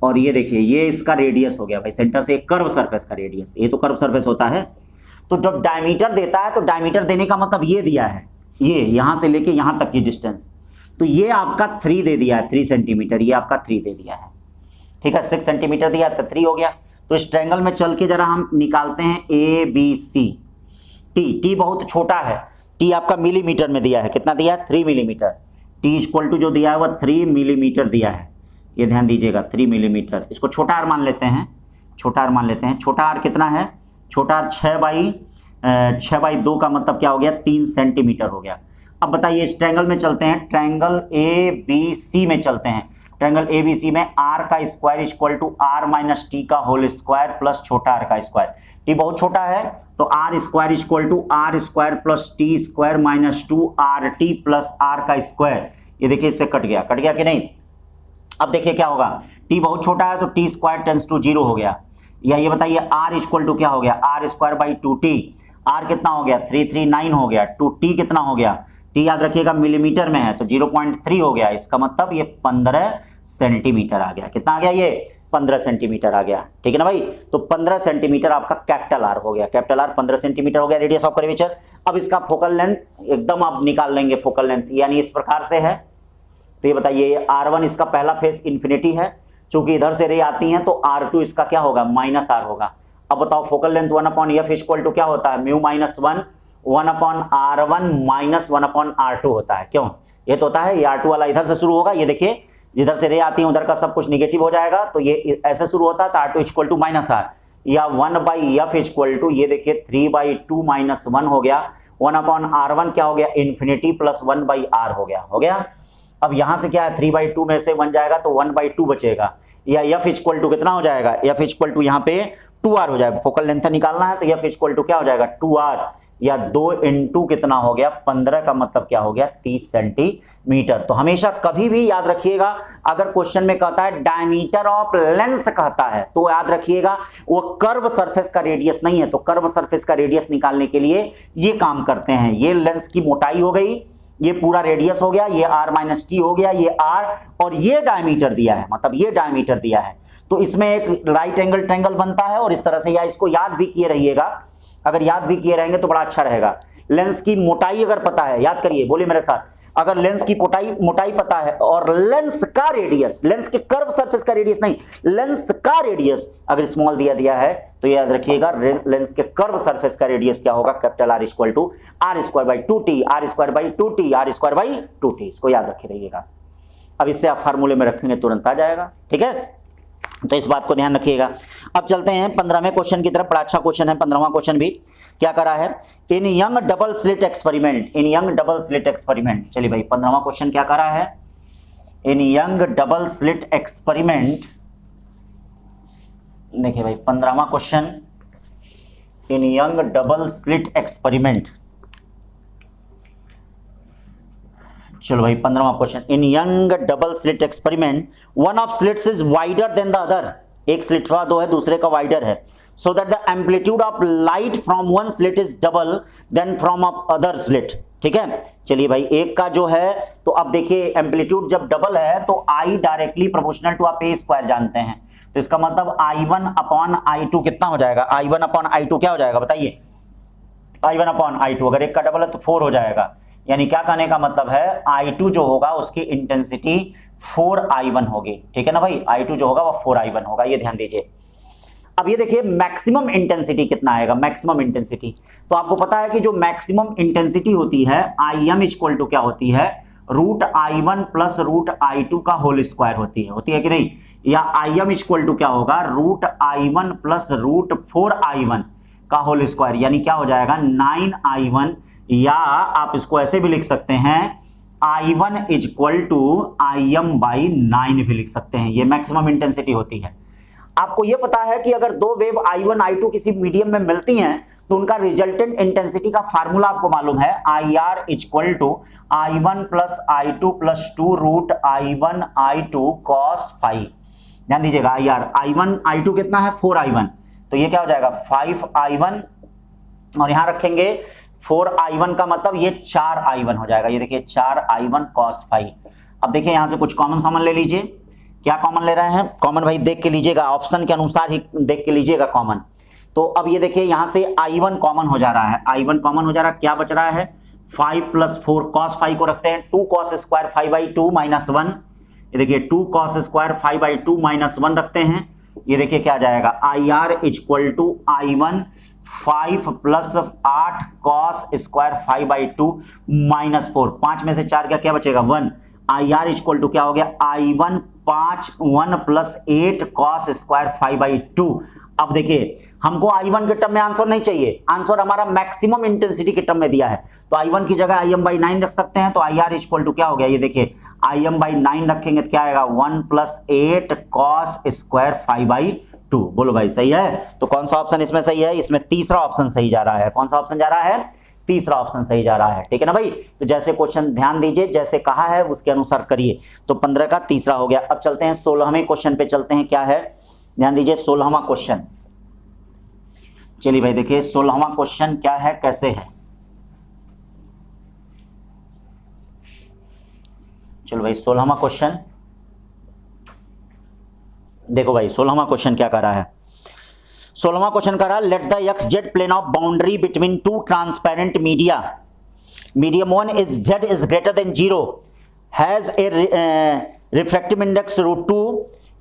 और ये देखिए ये इसका रेडियस हो गया भाई, सेंटर से कर्व सरफेस का रेडियस, ये तो कर्व सरफेस होता है। तो जब डायमीटर देता है तो डायमीटर देने का मतलब ये दिया है, ये यहां से लेके यहां तक की डिस्टेंस, तो ये आपका 3 दे दिया है, 3 सेंटीमीटर, ये आपका 3 दे दिया है। ठीक है, 6 सेंटीमीटर दिया तो 3 हो गया। तो इस ट्रायंगल में चल के जरा हम निकालते हैं ABC। टी बहुत छोटा है, टी आपका मिलीमीटर में दिया है, कितना दिया है 3 मिलीमीटर, टी इक्वल टू जो दिया है वह 3 मिलीमीटर दिया है, ये ध्यान दीजिएगा 3 मिलीमीटर। इसको छोटा आर मान लेते हैं, छोटा आर मान लेते हैं, छोटा आर कितना है, छोटा आर 6/2 का मतलब क्या हो गया 3 सेंटीमीटर हो गया। अब बताइए इस ट्रायंगल में चलते हैं, ट्रायंगल ABC में चलते हैं, ट्रायंगल ABC में r का square equal to R - T का होल स्क्वायर प्लस छोटा r का स्क्वायर, टी बहुत छोटा है तो R square equal to R² plus T square minus 2RT plus R का स्क्वायर, ये देखिए इससे कट गया कि नहीं। अब देखिए क्या होगा, t बहुत छोटा है तो t स्क्वायर टेंस टू 0 हो गया, या ये बताइए r इक्वल टू क्या हो गया R²/2t, r कितना हो गया 339 हो गया, 2t कितना हो गया, t याद रखिएगा मिलीमीटर में है तो 0.3 हो गया, इसका मतलब ये 15 सेंटीमीटर आ गया, कितना आ गया ये 15 सेंटीमीटर आ गया। ठीक है ना भाई, तो 15 सेंटीमीटर आपका कैपिटल R हो गया, कैपिटल R 15 सेंटीमीटर हो गया रेडियस ऑफ कर्वेचर। अब इसका फोकल लेंथ एकदम आप निकाल लेंगे, फोकल लेंथ यानी इस प्रकार से है, तो ये बताइए R1 इसका पहला फेस इन्फिनिटी है, चूंकि इधर से रे आती हैं तो R2 इसका क्या होगा -R होगा। अब बताओ focal length 1/f equal to क्या होता है म्यू -1 1/R1 - 1/R2 होता है, क्यों, ये तो होता है, ये R2 वाला इधर से शुरू होगा, ये देखिए जिधर से रे आती है उधर का सब कुछ निगेटिव हो जाएगा, तो ये ऐसे शुरू होता है तो R2 इक्वल टू -R, या 1/f इक्वल टू ये देखिए 3/2 - 1 हो गया, 1/R1 क्या हो गया इन्फिनिटी प्लस 1/R हो गया। अब यहां से क्या है 3/2 में से 1 जाएगा तो 1/2 बचेगा, या f इक्वल टू कितना हो जाएगा, f इक्वल टू यहाँ पे 2R हो जाएगा, फोकल लेंथ निकालना है तो f इक्वल टू क्या हो जाएगा 2R, या 2 × कितना हो गया 15 का मतलब क्या हो गया 30 सेंटीमीटर। तो हमेशा कभी भी याद रखिएगा अगर क्वेश्चन में कहता है डायमीटर ऑफ लेंस कहता है तो याद रखिएगा वो कर्व सरफेस का रेडियस नहीं है, तो कर्व सरफेस का रेडियस निकालने के लिए ये काम करते हैं, ये लेंस की मोटाई हो गई, ये पूरा रेडियस हो गया, ये R - T हो गया, ये R, और ये डायमीटर दिया है, मतलब ये डायमीटर दिया है, तो इसमें एक राइट एंगल ट्रायंगल बनता है। और इस तरह से, या इसको याद भी किए रहिएगा, अगर याद भी किए रहेंगे तो बड़ा अच्छा रहेगा, लेंस की मोटाई अगर पता है, याद करिए, बोलिए मेरे साथ, अगर लेंस की मोटाई पता है और लेंस का रेडियस, लेंस के कर्व सरफेस का रेडियस नहीं, लेंस का रेडियस अगर स्मॉल दिया है तो याद रखिएगा लेंस के कर्व सरफेस का रेडियस क्या होगा, capital R equal to R square by 2t, R square by 2t, R square by 2t। इसको याद रखे रहिएगा। अब इससे आप फार्मूले में रखेंगे तुरंत आ जाएगा, ठीक है, तो इस बात को ध्यान रखिएगा। अब चलते हैं 15वें क्वेश्चन की तरफ। बड़ा अच्छा क्वेश्चन है 15वां क्वेश्चन भी। क्या करा है, in Young double slit experiment, in Young double slit experiment. चलिए भाई 15वां क्वेश्चन क्या करा है, in Young double slit experiment. देखिए भाई 15वां question, in Young double slit experiment. चलो भाई 15वां question, in Young double slit experiment one of slits is wider than the other, एक स्लिट का दो है, दूसरे का वाइडर है, so that the amplitude of light from one slit is double than from other slit. ठीक है, चलिए भाई एक का जो है, तो अब देखिए एम्पलीट्यूड जब डबल है तो I डायरेक्टली प्रोपोर्शनल टू आप A स्क्वायर जानते हैं, तो इसका मतलब I1 अपॉन I2 कितना हो जाएगा, I1 अपॉन I2 क्या हो जाएगा बताइए, I1 अपॉन I2, अगर एक का डबल है तो 4 हो जाएगा। यानी क्या कहने का मतलब है, I2 जो होगा उसकी इंटेंसिटी 4I1 होगी। ठीक है ना भाई, I2 जो होगा वो 4I1 होगा, ये ध्यान दीजिए। अब ये देखिए मैक्सिमम इंटेंसिटी कितना आएगा, मैक्सिमम इंटेंसिटी, तो आपको पता है कि जो मैक्सिमम इंटेंसिटी होती है IM इक्वल टू क्या होती है, root I1 plus root I2 का होल स्क्वायर होती है कि नहीं, या IM इक्वल टू क्या होगा, root I1 plus root 4I1 का होल स्क्वायर, यानी क्या हो जाएगा 9I1, या आप इसको ऐसे भी लिख सकते हैं I1 equal to IM by 9 भी लिख सकते हैं। ये मैक्सिमम इंटेंसिटी होती है। आपको यह पता है कि अगर दो वेव I1 I2 किसी मीडियम में मिलती हैं तो उनका रिजल्टेंट इंटेंसिटी का फार्मूला आपको मालूम है, IR equal to I1 plus I2 plus 2 root I1 I2 cos phi. ध्यान दीजिएगा, I1 I2 कितना है 4I1, तो ये क्या हो जाएगा 5I1, और यहां रखेंगे 4I1 का मतलब ये 4I1 हो जाएगा। ये देखिए 4I1 cos फाई। अब देखिए यहां से कुछ कॉमन सामान ले लीजिए। क्या कॉमन ले रहे हैं, कॉमन भाई देख के लीजिएगा, ऑप्शन के अनुसार ही देख के लीजिएगा कॉमन। तो अब ये देखिए यहां से I1 कॉमन हो जा रहा है, I1 कॉमन हो जा रहा है, क्या बच रहा है 5 प्लस 4 cos फाई को रखते हैं, 2 cos स्क्वायर 5/2 माइनस 1, ये देखिए 2 cos स्क्वायर 5/2 माइनस 1 रखते हैं, ये देखिए क्या आ जाएगा IR equal to I1 5 plus 8 cos square 5/2 minus 4, 5 में से 4 क्या बचेगा 1, IR इक्वल टू क्या हो गया I1 5 1 प्लस 8 cos स्क्वायर 5/2। अब देखिए हमको I1 के टर्म में आंसर नहीं चाहिए, आंसर हमारा मैक्सिमम इंटेंसिटी के टर्म में दिया है, तो I1 की जगह IM/9 रख सकते हैं, तो IR इक्वल टू क्या हो गया, ये देखिए IM/9 रखेंगे तो क्या आएगा 1 प्लस 8 cos स्क्वायर 5/2। बोलो भाई सही है, तो कौन सा ऑप्शन इसमें सही है, इसमें तीसरा ऑप्शन सही जा रहा है। कौन सा ऑप्शन जा रहा है, तीसरा ऑप्शन सही जा रहा है। ठीक है ना भाई, तो जैसे क्वेश्चन ध्यान दीजिए, जैसे कहा है उसके अनुसार करिए। तो 15 का तीसरा हो गया। अब चलते हैं 16वें क्वेश्चन पे चलते हैं, क्या है ध्यान दीजिए 16वां क्वेश्चन। चलिए भाई देखिए 16वां क्वेश्चन क्या है, कैसे है, चलो भाई 16वां क्वेश्चन देखो भाई 16वां क्वेश्चन क्या कर रहा है। 16वां क्वेश्चन कर रहा है, let the X Z plane of boundary between two transparent media, medium 1 is Z is greater than 0, has a refractive index √2।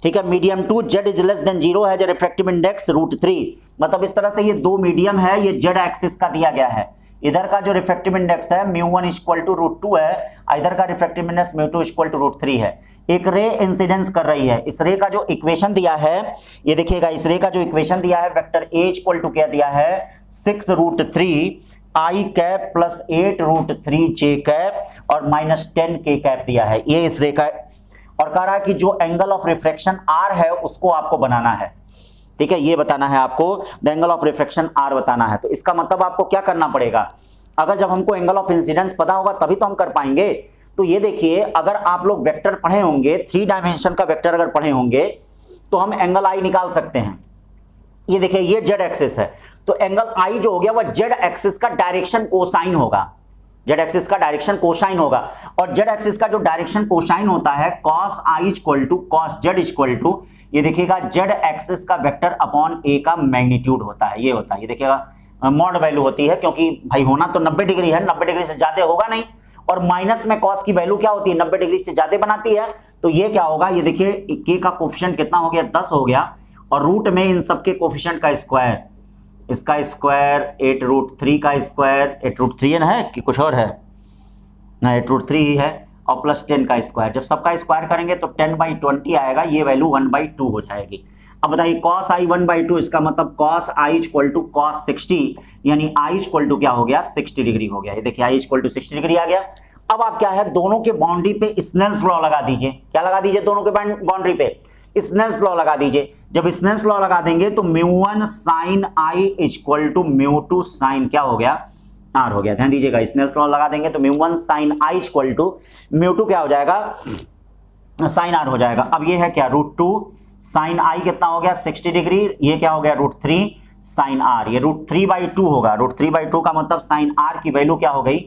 ठीक है, medium 2 Z is less than 0 has a refractive index √3। मतलब इस तरह से ये दो मीडियम है, ये जेड एक्सिस का दिया गया है, इधर का जो रिफ्रैक्टिव इंडेक्स है μ1 इक्वल टू √2 है, इधर का रिफ्रैक्टिव इंडेक्स μ2 इक्वल टू √3 है। एक रे इंसिडेंस कर रही है, इस रे का जो इक्वेशन दिया है, ये देखिएगा इस रे का जो इक्वेशन दिया है, वेक्टर ए इक्वल टू क्या दिया है 6√3 I cap plus 8√3 J cap और माइनस 10 K कैप दिया है, ये इस रे का, और कह रहा है कि जो एंगल ऑफ रिफ्रैक्शन R है उसको आपको बनाना है। ठीक है, ये बताना है आपको, the angle of refraction R बताना है। तो इसका मतलब आपको क्या करना पड़ेगा, अगर जब हमको एंगल ऑफ इंसिडेंस पता होगा तभी तो हम कर पाएंगे। तो ये देखिए अगर आप लोग वेक्टर पढ़े होंगे, 3 डायमेंशन का वेक्टर अगर पढ़े होंगे तो हम एंगल I निकाल सकते हैं। ये देखिए ये जेड एक्सिस है, तो एंगल I जो हो गया वह जेड एक्सिस का डायरेक्शन कोसाइन होगा, जेड एक्सिस का डायरेक्शन कोसाइन होगा, और जेड एक्सिस का जो डायरेक्शन कोसाइन होता है cos I equal to cos z equal to, ये देखिएगा जेड एक्सिस का वेक्टर अपॉन a का मैग्नीट्यूड होता है, ये होता है, ये देखिएगा मॉड वैल्यू होती है, क्योंकि भाई होना तो 90 डिग्री है, 90 डिग्री से ज्यादा होगा नहीं, और माइनस में कॉस की वैल्यू क्या होती है, 90 डिग्री से ज्यादा बनाती है। तो ये क्या होगा, ये देखिए के का कोफिशिएंट कितना हो गया, 10 हो गया, और रूट में इन सबके कोफिशिएंट का स्क्वायर, इसका स्क्वायर 8√3 का स्क्वायर, 8√3 है कि कुछ और है ना, 8√3 ही है, और प्लस 10 का स्क्वायर। जब सबका स्क्वायर करेंगे तो 10/20 आएगा, ये वैल्यू 1/2 हो जाएगी। अब बताइए कॉस आई 1/2, इसका मतलब cos I equal to cos 60, यानी आई इक्वल टू क्या हो गया, 60 डिग्री हो गया। ये देखिए आई इक्वल टू 60 डिग्री आ गया। अब आप क्या है, दोनों के बाउंड्री पे स्नेल्स लॉ लगा दीजिए। क्या लगा दीजिए, दोनों के बाउंड्री पे स्नेल्स लॉ लगा दीजिए। जब स्नेल्स लॉ लगा देंगे तो μ1 sin i equal to μ2 sin क्या हो गया, r हो गया। ध्यान दीजिएगा, स्नेल्स लॉ लगा देंगे तो μ1 sin i इक्वल टू μ2 क्या हो जाएगा, sin r हो जाएगा। अब ये है क्या, √2 sin i कितना हो गया, 60 डिग्री, ये क्या हो गया, √3 sin r, ये √3/2 होगा। √3/2 का मतलब sin r की वैल्यू क्या हो गई,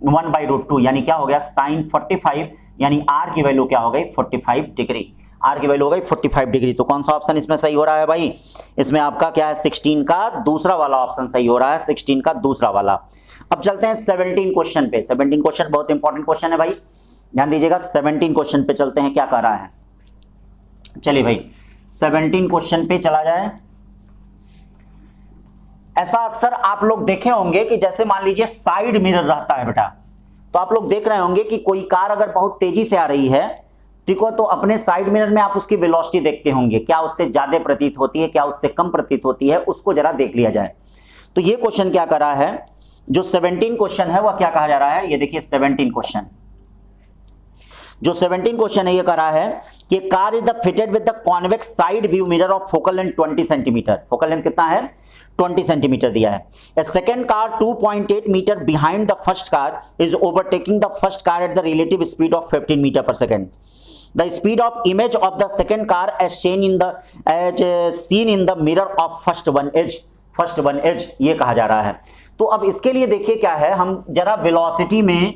1/√2, यानी क्या हो गया sin 45, यानी r की वैल्यू क्या हो गई, 45 डिग्री। r की वैल्यू हो गई 45 डिग्री। तो कौन सा ऑप्शन इसमें सही हो रहा है भाई, इसमें आपका क्या है, 16 का दूसरा वाला ऑप्शन सही हो रहा है, 16 का दूसरा वाला। अब चलते हैं 17 क्वेश्चन पे। 17 क्वेश्चन बहुत इंपॉर्टेंट क्वेश्चन है भाई, ध्यान दीजिएगा। 17 क्वेश्चन पे चलते हैं, क्या कर रहा है, चलिए भाई 17 क्वेश्चन पे चला जाए। ऐसा अक्सर आप लोग देखे होंगे कि जैसे मान लीजिए साइड मिरर रहता है बेटा, तो आप लोग देख रहे होंगे कि कोई कार अगर बहुत तेजी से आ रही है, ठीक हो, तो अपने साइड मिरर में आप उसकी वेलोसिटी देखते होंगे, क्या उससे ज्यादा प्रतीत होती है, क्या उससे कम प्रतीत होती है, उसको जरा देख लिया जाए। तो ये क्वेश्चन क्या कर रहा है, जो 17 क्वेश्चन है वह क्या कहा जा रहा है, ये देखिए 17 क्वेश्चन, जो 17 क्वेश्चन है ये कह रहा है कि car is the fitted with the convex side view mirror of focal length 20 centimetre. Focal length कितना है, 20 सेंटीमीटर दिया है। A second car 2.8 मीटर behind the first car is overtaking the first car at the relative speed of 15 meter per second. The speed of image of the second car as seen in the mirror of first one is ये कहा जा रहा है। तो अब इसके लिए देखिए क्या है, हम जरा वेलोसिटी में,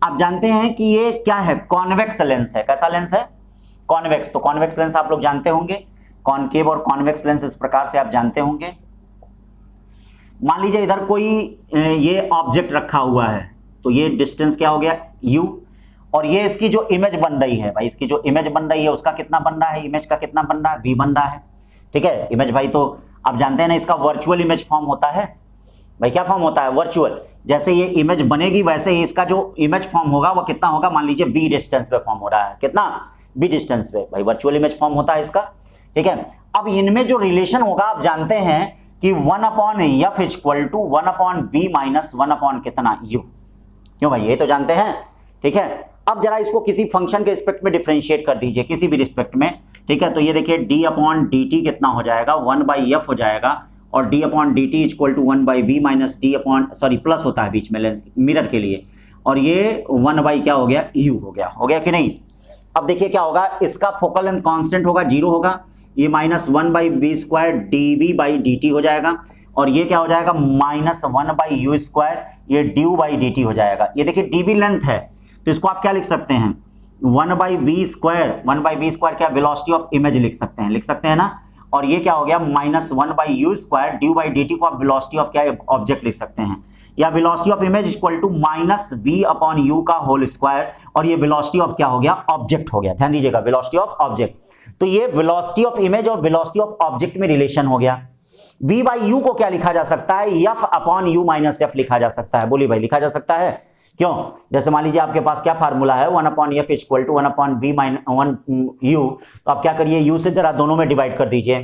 आप जानते हैं कि ये क्या है, कॉन्वेक्स लेंस है। कैसा लेंस है, कॉन्वेक्स। तो कॉन्वेक्स लेंस आप लोग जानते होंगे, कॉनकेव और कॉन्वेक्स लेंस इस प्रकार से आप जानते होंगे। मान लीजिए इधर कोई ये ऑब्जेक्ट रखा हुआ है, तो ये डिस्टेंस क्या हो गया, u, और ये इसकी जो इमेज बन रही है भाई, इसकी जो इमेज बन रही है उसका कितना बन रहा है, इमेज का कितना बन रहा है, v बन रहा है। ठीक है, इमेज भाई तो आप जानते हैं ना, इसका वर्चुअल इमेज फॉर्म होता है भाई, क्या फॉर्म होता है, वर्चुअल। जैसे ये इमेज बनेगी वैसे ही इसका जो इमेज फॉर्म होगा वो कितना होगा, मान लीजिए v डिस्टेंस पे फॉर्म हो रहा है, कितना, v डिस्टेंस पे भाई वर्चुअल इमेज फॉर्म होता है इसका। ठीक है, अब इनमें जो रिलेशन होगा आप जानते हैं कि 1/f equal to 1/v minus 1/ कितना u, क्यों भाई, ये तो जानते हैं। ठीक है, अब जरा इसको किसी फंक्शन के रिस्पेक्ट में डिफरेंशिएट कर दीजिए, किसी भी रिस्पेक्ट में। ठीक है, तो ये देखिए d/dt कितना हो जाएगा, 1/f हो जाएगा, और d/dt equal to 1/v minus plus होता है बीच में लेंस मिरर के लिए, और ये 1/ क्या हो गया, u हो गया कि नहीं। अब देखिए क्या होगा, इसका फोकल लेंथ कांस्टेंट होगा, 0 होगा, ये -1/v² dv/dt हो जाएगा, और ये क्या हो जाएगा, -1/u², ये du/dt हो जाएगा। ये देखिए dv लेंथ है, तो इसको आप क्या लिख सकते हैं, 1/v² क्या, वेलोसिटी ऑफ इमेज लिख सकते हैं ना, और ये क्या हो गया, -1/u² du/dt को आप वेलोसिटी ऑफ क्या, ऑब्जेक्ट लिख सकते हैं, या velocity of image equal to -v/u का होल स्क्वायर, और ये वेलोसिटी ऑफ क्या हो गया, ऑब्जेक्ट हो गया। ध्यान दीजिएगा, वेलोसिटी ऑफ ऑब्जेक्ट। तो ये वेलोसिटी ऑफ इमेज और वेलोसिटी ऑफ ऑब्जेक्ट में रिलेशन हो गया। v/u को क्या लिखा जा सकता है, f/u माइनस f लिखा जा सकता है। बोलिए भाई, लिखा जा सकता है, क्यों, जैसे मान लीजिए आपके पास क्या फार्मूला है, 1/f equal to 1/v minus 1u, तो आप क्या करिए, u से जरा दोनों में डिवाइड कर दीजिए,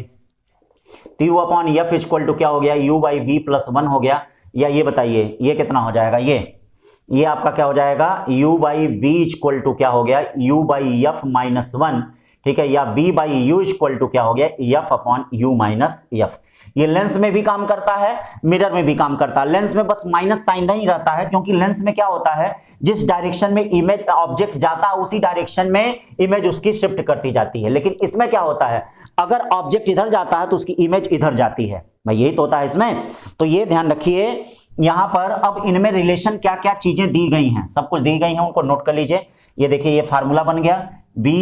तो u/f इक्वल टू क्या हो गया, u/v + 1 हो गया, या ये बताइए ये कितना हो जाएगा, ये आपका क्या हो जाएगा, u/v इक्वल टू क्या हो गया, u/f माइनस 1। ठीक है, या v/u इक्वल टू क्या हो गया, f/u माइनस f। ये लेंस में भी काम करता है, मिरर में भी काम करता है। लेंस में बस माइनस साइन नहीं रहता है, क्योंकि लेंस में क्या होता है, जिस डायरेक्शन में इमेज ऑब्जेक्ट जाता है उसी डायरेक्शन में इमेज उसकी शिफ्ट करती जाती है। लेकिन इसमें क्या होता है, अगर ऑब्जेक्ट इधर जाता है तो उसकी इमेज इधर जाती है भाई, यही तो होता है इसमें। तो ये ध्यान रखिए यहां पर। अब इनमें रिलेशन क्या क्या चीजें दी गई हैं, सब कुछ दी गई हैं, उनको नोट कर लीजिए। ये देखिए ये फार्मूला बन गया, vi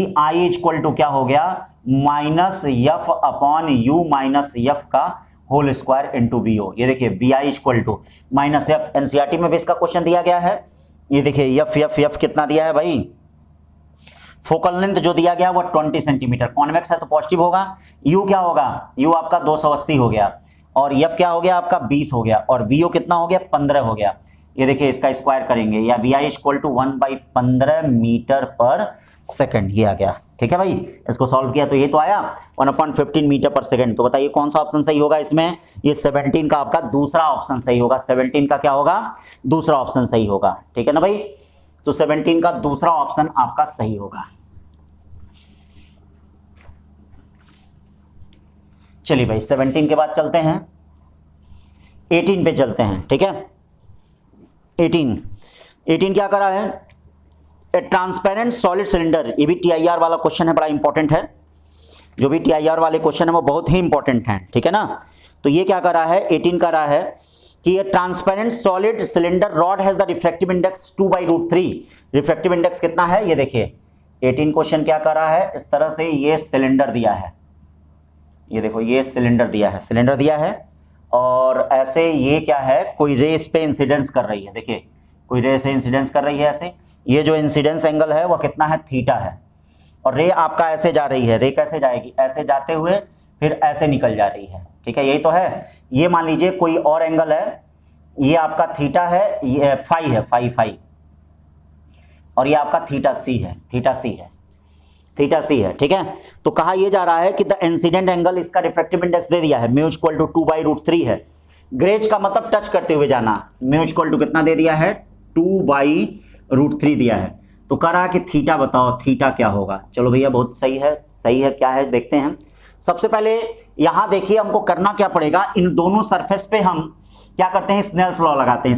इक्वल टू क्या हो गया, -f/u माइनस f का whole square into V O. ये देखिए V I equal to minus F, NCERT में भी इसका क्वेश्चन दिया गया है। ये देखिए एफ एफ एफ कितना दिया है भाई, फोकल लेंथ जो दिया गया वो 20 सेंटीमीटर, कॉन्वेक्स है तो पॉजिटिव होगा। यू क्या होगा, यू आपका 280 हो गया, और एफ क्या हो गया आपका 20 हो गया, और वी ओ कितना हो गया 15 हो गया। ये देखिए इसका स्क्वायर करेंगे, या V I equal to 1/15 metre पर सेकंड, ये आ गया। ठीक है भाई, इसको सॉल्व किया तो ये तो आया 1/15 मीटर पर सेकंड। तो बताइए कौन सा ऑप्शन सही होगा इसमें, ये 17 का आपका दूसरा ऑप्शन सही होगा। 17 का क्या होगा, दूसरा ऑप्शन सही होगा। ठीक है ना भाई, तो 17 का दूसरा ऑप्शन आपका सही होगा। चलिए भाई 17 के बाद चलते हैं 18 पे चलते हैं। ठीक है, 18 क्या करा है, ए ट्रांसपेरेंट सॉलिड सिलेंडर। ये भी टीआईआर वाला क्वेश्चन है, बड़ा इंपॉर्टेंट है। जो भी टीआईआर वाले क्वेश्चन है वो बहुत ही इंपॉर्टेंट है। ठीक है ना, तो ये क्या करा है, 18 करा है कि ये transparent solid cylinder rod has the refractive index 2/√3। Refractive index कितना है, ये देखिए 18 क्वेश्चन क्या करा है, इस तरह से ये सिलेंडर दिया है, ये देखो ये सिलेंडर दिया है, और ऐसे ये क्या है, कोई रे इस पे इंसिडेंस कर रही है। देखिए कोई रे से इंसिडेंस कर रही है ऐसे, ये जो इंसिडेंस एंगल है वो कितना है, थीटा है, और रे आपका ऐसे जा रही है। रे कैसे जाएगी, ऐसे जाते हुए फिर ऐसे निकल जा रही है। ठीक है, यही तो है। ये मान लीजिए कोई और एंगल है, ये आपका थीटा है, ये फाई है, फाई, और ये आपका थीटा सी है। ठीक है, तो कहा यह जा रहा है कि द इंसिडेंट एंगल, इसका रिफ्रैक्टिव इंडेक्स दे दिया है, म्यू इक्वल टू 2/√3 है। ग्रेज का मतलब टच करते हुए जाना, म्यू इक्वल टू कितना दे दिया है, 2/√3 दिया है। तो कह रहा है कि थीटा बताओ, थीटा क्या होगा। चलो भैया बहुत सही है, क्या है देखते हैं। सबसे पहले यहां देखिए हमको करना क्या पड़ेगा, इन दोनों सरफेस पे हम क्या करते हैं, स्नेल्स लॉ लगाते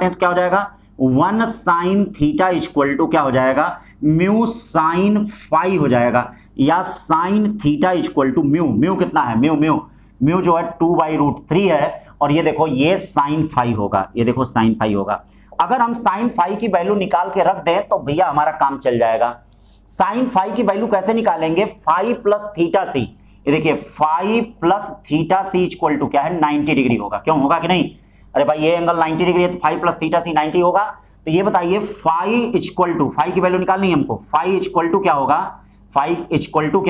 हैं। तो क्या हो जाएगा, 1 sin थीटा इक्वल टू क्या हो जाएगा, म्यू साइन फाई हो जाएगा, या sine theta equal to mu कितना है, म्यू जो है 2/√3 है, और ये देखो ये साइन फाई होगा, ये देखो साइन फाई होगा। अगर हम साइन फाई की वैल्यू निकाल के रख दें तो भैया हमारा काम चल जाएगा। साइन फाई की वैल्यू कैसे निकालेंगे, फाई प्लस थीटा सी। ये देखिए phi plus theta C equal to क्या है, 90 डिग्री होगा। क्यों होगा कि नहीं, अरे भाई ये एंगल 90 डिग्री है तो फाई प्लस थीटा सी 90 होगा। तो ये बताइए फाई इक्वल टू, फाई की वैल्यू निकालनी है हमको, फाई इक्वल टू क्या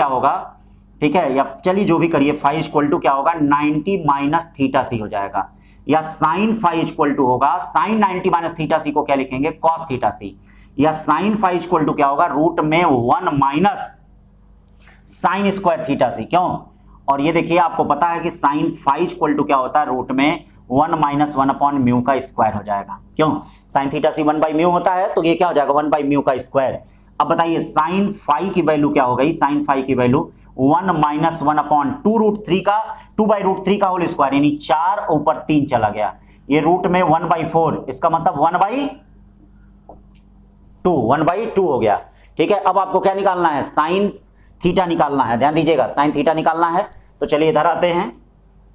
होगा, ठीक है, या चलिए जो भी करिए, फाई इक्वल टू क्या होगा, 90 माइनस थीटा सी हो जाएगा, या साइन फाई इक्वल टू होगा, साइन 90 माइनस थीटा सी को क्या लिखेंगे, कॉस थीटा सी, या साइन फाई इक्वल टू क्या होगा, रूट में 1 माइनस साइन स्क्वायर थीटा सी। क्यों, और ये देखिए आपको पता है कि साइन फाई इक्वल टू क्या होता है, रूट में 1 माइनस 1 अपॉन म्यू का स्क्वायर हो जाएगा। क्यों, साइन थीटा सी 1/म्यू होता है, तो ये क्या हो जाएगा 1/म्यू का स्क्वायर। अब बताइए साइन फाई की वैल्यू क्या हो गई, साइन फाई की वैल्यू 1 माइनस 1 अपॉन 2/√3 का होल स्क्वायर, यानी 4 ऊपर 3 चला गया, ये रूट में 1/4, इसका मतलब 1/2 हो गया। ठीक है, अब आपको क्या निकालना है, साइन थीटा निकालना है, ध्यान दीजिएगा, साइन थीटा निकालना है। तो चलिए इधर आते हैं,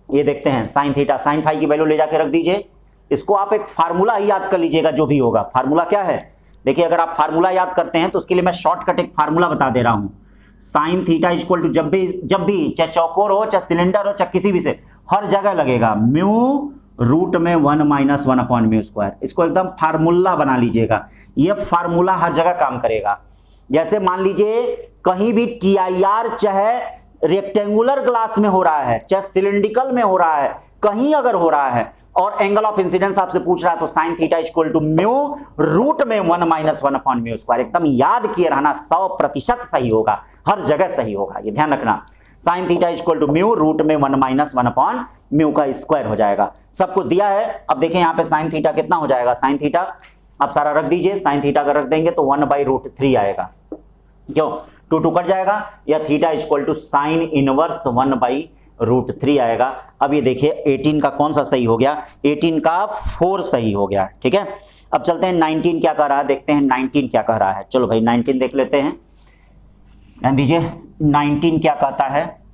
ये देखते हैं साइन थीटा, साइन फाई की वैल्यू ले जाके रख दीजिए। इसको आप एक फार्मूला ही याद कर लीजिएगा, जो भी होगा। फार्मूला क्या है, देखिए अगर आप फार्मूला याद करते हैं तो उसके लिए मैं शॉर्टकट एक फार्मूला बता दे रहा हूं। साइन थीटा इक्वल टू जब भी चाहे चौकोर हो, चाहे सिलेंडर हो, चाहे किसी भी से, हर जगह लगेगा म्यू रूट में 1 माइनस 1 अपॉन म्यू स्क्वायर। इसको एकदम फार्मूला बना लीजिएगा, ये फार्मूला हर जगह काम करेगा। जैसे मान लीजिए कहीं भी टीआईआर चाहे रेक्टेंगुलर ग्लास में हो रहा है, चाहे सिलिंड्रिकल में हो रहा है, कहीं अगर हो रहा है और एंगल ऑफ इंसिडेंस आपसे पूछ रहा है, तो sine theta equal to mu root में 1 माइनस 1 अपॉन म्यू स्क्वायर। एकदम याद किए रहना, 100% सही होगा, हर जगह सही होगा, ये ध्यान रखना। Sine theta equal to mu root में 1 माइनस 1 अपॉन म्यू का स्क्वायर हो जाएगा। सब कुछ दिया है। अब देखिए यहाँ पे साइन थीटा कितना हो जाएगा, साइन थीटा आप सारा रख दीजिए, साइन थीटा का रख देंगे तो 1/√3 आएगा। क्यों, 2 कट जाएगा, या theta equal to sine inverse 1/√3 आएगा। अब ये देखिए 18 का कौन सा सही हो गया, 18 का 4 सही हो गया। ठीक है, अब चलते हैं 19 क्या कह रहा है, देखते हैं 19 क्या कह रहा है। चलो भाई 19 देख लेते हैं, ध्यान दीजिए 19 क्या कहता है।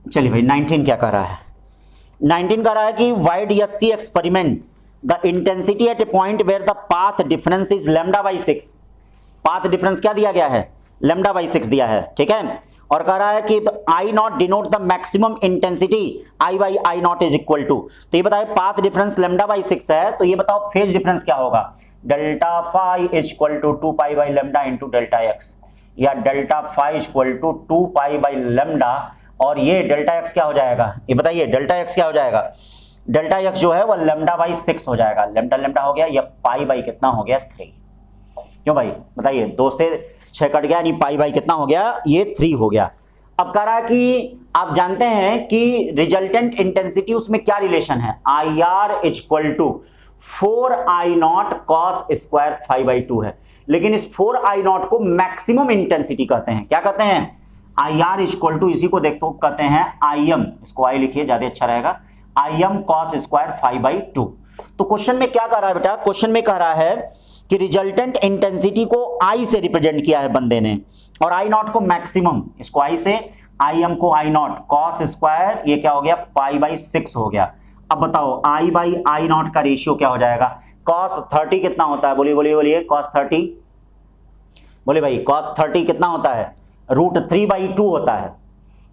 चलिए भाई 19 क्या कह रहा है, 19 कह रहा है कि YDSE experiment the intensity at a point where the path difference is lambda by 6। Path difference क्या दिया गया है, लैम्डा बाई 6 दिया है, ठीक है। और कह रहा है कि I naught denote the maximum intensity, I by I naught is equal to, तो ये बताए पाथ डिफरेंस लैम्डा बाई 6 है, तो ये बताओ फेज डिफरेंस क्या होगा, delta phi is equal to 2 pi by lambda into delta x, या delta phi is equal to 2 pi by lambda, और ये डेल्टा एक्स क्या हो जाएगा, ये बताइए डेल्टा एक्स क्या हो जाएगा, डेल्टा एक्स जो है वो लैम्डा बाई 6 हो जाएगा, लैम्डा लैम्डा हो गया, या पाई बाई कितना हो गया 3, क्यों भाई बताइए, 2 से 6 कट गया, यानी पाई बाई कितना हो गया, ये 3 हो गया। अब कह रहा है कि आप जानते हैं कि रिजल्टेंट इंटेंसिटी उसमें क्या रिलेशन है, I R is equal to 4I0 cos square 5/2 है, लेकिन इस 4I0 को मैक्सिमम इंटेंसिटी कहते हैं, क्या कहते हैं, I R is equal to, इसी को देखो कहते हैं IM, इसको आई लिखिए ज्यादा अच्छा रहेगा, IM cos स्क्वायर 5/2। तो क्वेश्चन में क्या कह रहा है बेटा, क्वेश्चन में कह रहा है कि रिजल्टेंट इंटेंसिटी को I से रिप्रेजेंट किया है बंदे ने, और I0 को मैक्सिमम, इसको I से, IM को I0 cos स्क्वायर, ये क्या हो गया पाई/6 हो गया। अब बताओ I बाई I0 का रेशियो क्या हो जाएगा, cos 30 कितना होता है, बोलिए बोलिए बोलिए, cos 30, बोलिए भाई cos 30 कितना होता है, √3/2 होता है,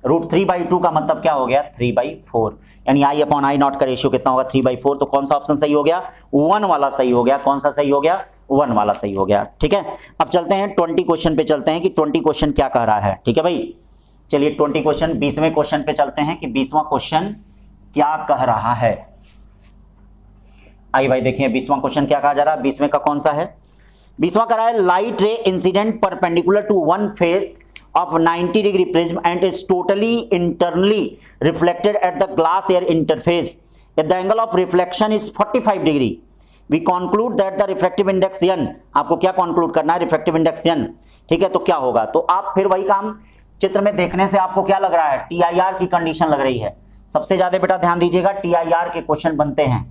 √3/2 का मतलब क्या हो गया 3/4, यानी I अपॉन I0 का रेशियो कितना होगा 3/4, तो कौन सा ऑप्शन सही हो गया, 1 वाला सही हो गया, कौन सा सही हो गया, 1 वाला सही हो गया, ठीक है। अब चलते हैं 20 क्वेश्चन पे, चलते हैं कि 20 क्वेश्चन क्या कह रहा है, ठीक है भाई। चलिए 20 क्वेश्चन 20वें क्वेश्चन पे चलते हैं कि 20वां क्वेश्चन क्या कह रहा है। आइए भाई देखिए 20वां क्वेश्चन क्या कहा जा रहा है, 20वें का कौन सा है, 20वां कह रहा है light ray incident perpendicular to one face of 90 degree prism and is totally internally reflected at the glass air interface. If the angle of reflection is 45 degree, we conclude that the refractive index n, आपको क्या conclude करना है, refractive index n, ठीक है। तो क्या होगा, तो आप फिर वही काम, चित्र में देखने से आपको क्या लग रहा है, TIR की कंडीशन लग रही है। सबसे ज्यादा बेटा ध्यान दीजिएगा TIR के क्वेश्चन बनते हैं,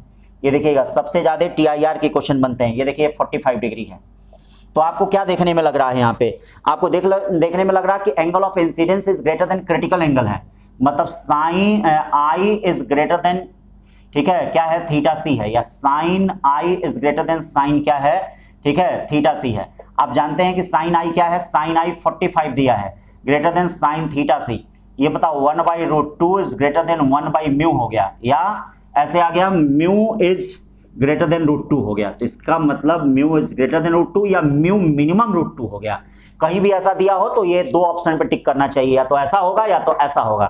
ये देखिएगा सबसे ज्यादा TIR के क्वेश्चन बनते हैं, ये देखिए 45 डिग्री है। तो आपको क्या देखने में लग रहा है, यहाँ पे आपको देखने में लग रहा है कि angle of incidence is greater than critical angle है, मतलब sine I is greater than, ठीक है, क्या है थीटा सी है, या sine I is greater than sine क्या है, ठीक है थीटा सी है। आप जानते हैं कि साइन आई क्या है, साइन आई 45 दिया है, greater than sine theta C, ये बताओ 1/√2 इज ग्रेटर देन 1/μ हो गया, या ऐसे आ गया म्यू इज ग्रेटर देन √2 हो गया, तो इसका मतलब म्यू इज ग्रेटर देन √2 या म्यू मिनिमम √2 हो गया। कहीं भी ऐसा दिया हो तो ये 2 ऑप्शन पे टिक करना चाहिए, या तो ऐसा होगा या तो ऐसा होगा।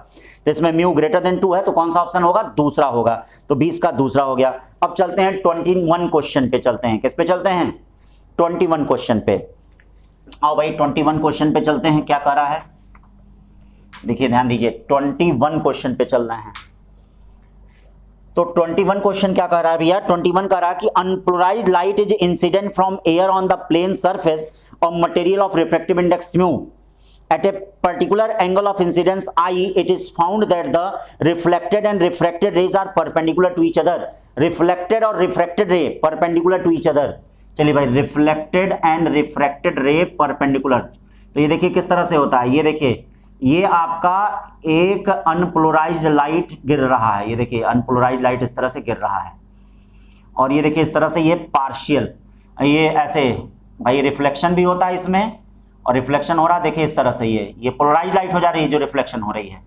तो इसमें म्यू ग्रेटर देन 2 है, तो कौन सा ऑप्शन होगा, दूसरा होगा, तो 20 का दूसरा हो गया। अब चलते हैं 21 क्वेश्चन पे चलते हैं, किस पे चलते हैं, 21 क्वेश्चन पे। आओ भाई 21 क्वेश्चन पे चलते हैं, क्या कर रहा है, देखिए ध्यान दीजिए 21 क्वेश्चन पे चलना है। तो 21 क्वेश्चन क्या कह रहा है भैया, 21 कह रहा है कि unpolarised light is incident from air on the plane surface of material of refractive index mu at a particular angle of incidence I, it is found that the reflected and refracted rays are perpendicular to each other. Reflected और refracted ray perpendicular to each other. चलिए भाई reflected and refracted ray perpendicular, तो ये देखिए किस तरह से होता है, ये देखिए ये आपका एक अनपोलराइज्ड लाइट गिर रहा है, ये देखिए अनपोलराइज्ड लाइट इस तरह से गिर रहा है, और ये देखिए इस तरह से ये पार्शियल, ये ऐसे भाई रिफ्लेक्शन भी होता है इसमें, और रिफ्लेक्शन हो रहा है, देखिए इस तरह से ये पोलराइज्ड लाइट हो जा रही है जो रिफ्लेक्शन हो रही है,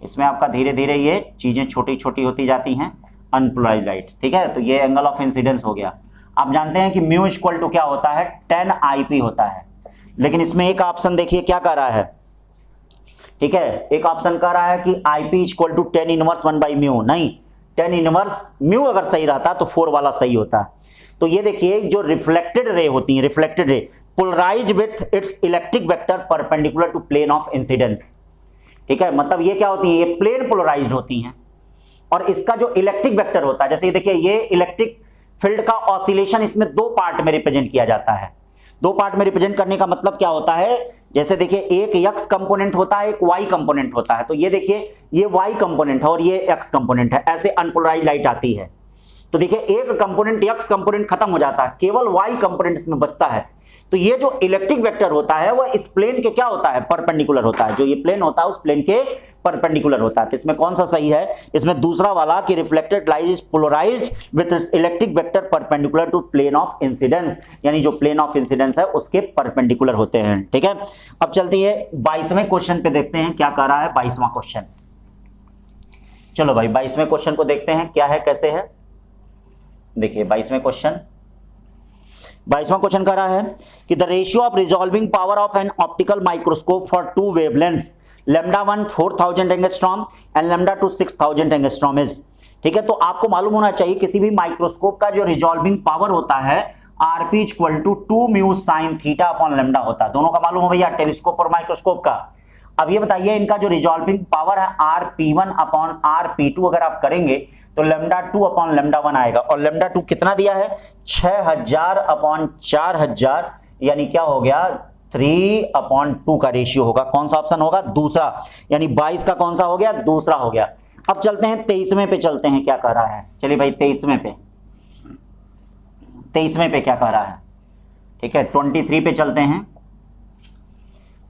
इसमें आपका धीरे धीरे ये चीज़ें छोटी छोटी होती जाती हैं, अनपोलराइज्ड लाइट, ठीक है। तो ये एंगल ऑफ इंसिडेंस हो गया। आप जानते हैं कि म्यू इक्वल टू क्या होता है, 10 IP होता है, लेकिन इसमें एक ऑप्शन देखिए क्या कर रहा है, ठीक है, एक ऑप्शन कह रहा है कि IP इक्वल टू 10 इनवर्स 1/μ, नहीं 10 इनवर्स म्यू अगर सही रहता तो 4 वाला सही होता। तो ये देखिए जो रिफ्लेक्टेड रे होती है, reflected ray polarised with its electric vector perpendicular to plane of incidence, ठीक है, मतलब ये क्या होती है, ये प्लेन पोलराइज्ड होती हैं, और इसका जो इलेक्ट्रिक वेक्टर होता है, जैसे ये देखिए ये इलेक्ट्रिक फील्ड का ऑसिलेशन इसमें 2 पार्ट में रिप्रेजेंट किया जाता है। 2 पार्ट में रिप्रेजेंट करने का मतलब क्या होता है, जैसे देखिए एक x कंपोनेंट होता है, एक y कंपोनेंट होता है, तो ये देखिए ये y कंपोनेंट है और ये x कंपोनेंट है, ऐसे अनपोलराइज्ड लाइट आती है। तो देखिए एक कंपोनेंट x कंपोनेंट खत्म हो जाता है, केवल y कंपोनेंट इसमें बचता है, तो ये जो इलेक्ट्रिक वेक्टर होता है वो इस प्लेन के क्या होता है, परपेंडिकुलर होता है। जो ये प्लेन होता है उस प्लेन के परपेंडिकुलर होता है। तो इसमें कौन सा सही है, इसमें दूसरा वाला कि reflected light is polarised with electric vector perpendicular to plane of incidence, यानी जो प्लेन ऑफ इंसिडेंस है उसके परपेंडिकुलर होते हैं। ठीक है, अब चलती है 22वें क्वेश्चन पे, देखते हैं क्या कह रहा है 22वां क्वेश्चन। चलो भाई 22वें क्वेश्चन को देखते हैं क्या है कैसे है। देखिए 22वां क्वेश्चन कह रहा है कि the ratio of resolving power of an optical microscope for two wavelengths λ1 4000 angstrom and λ2 6000 angstrom is. ठीक है, तो आपको मालूम होना चाहिए किसी भी माइक्रोस्कोप का जो रिजॉल्विंग पावर होता है RP equal to 2 mu sine theta upon lambda होता है। दोनों का मालूम हो भैया, टेलीस्कोप और माइक्रोस्कोप का। अब ये बताइए इनका जो रिजॉल्विंग पावर है Rp1 अपॉन Rp2 अगर आप करेंगे तो λ2 अपॉन λ1 आएगा, और λ2 कितना दिया है 6000 अपॉन 4000, यानी क्या हो गया 3/2 का रेशियो होगा। कौन सा ऑप्शन होगा, दूसरा, यानी 22 का कौन सा हो गया, दूसरा हो गया। अब चलते हैं 23वें पे, चलते हैं क्या कह रहा है। चलिए भाई 23वें पे क्या कह रहा है। ठीक है 23 पे चलते हैं।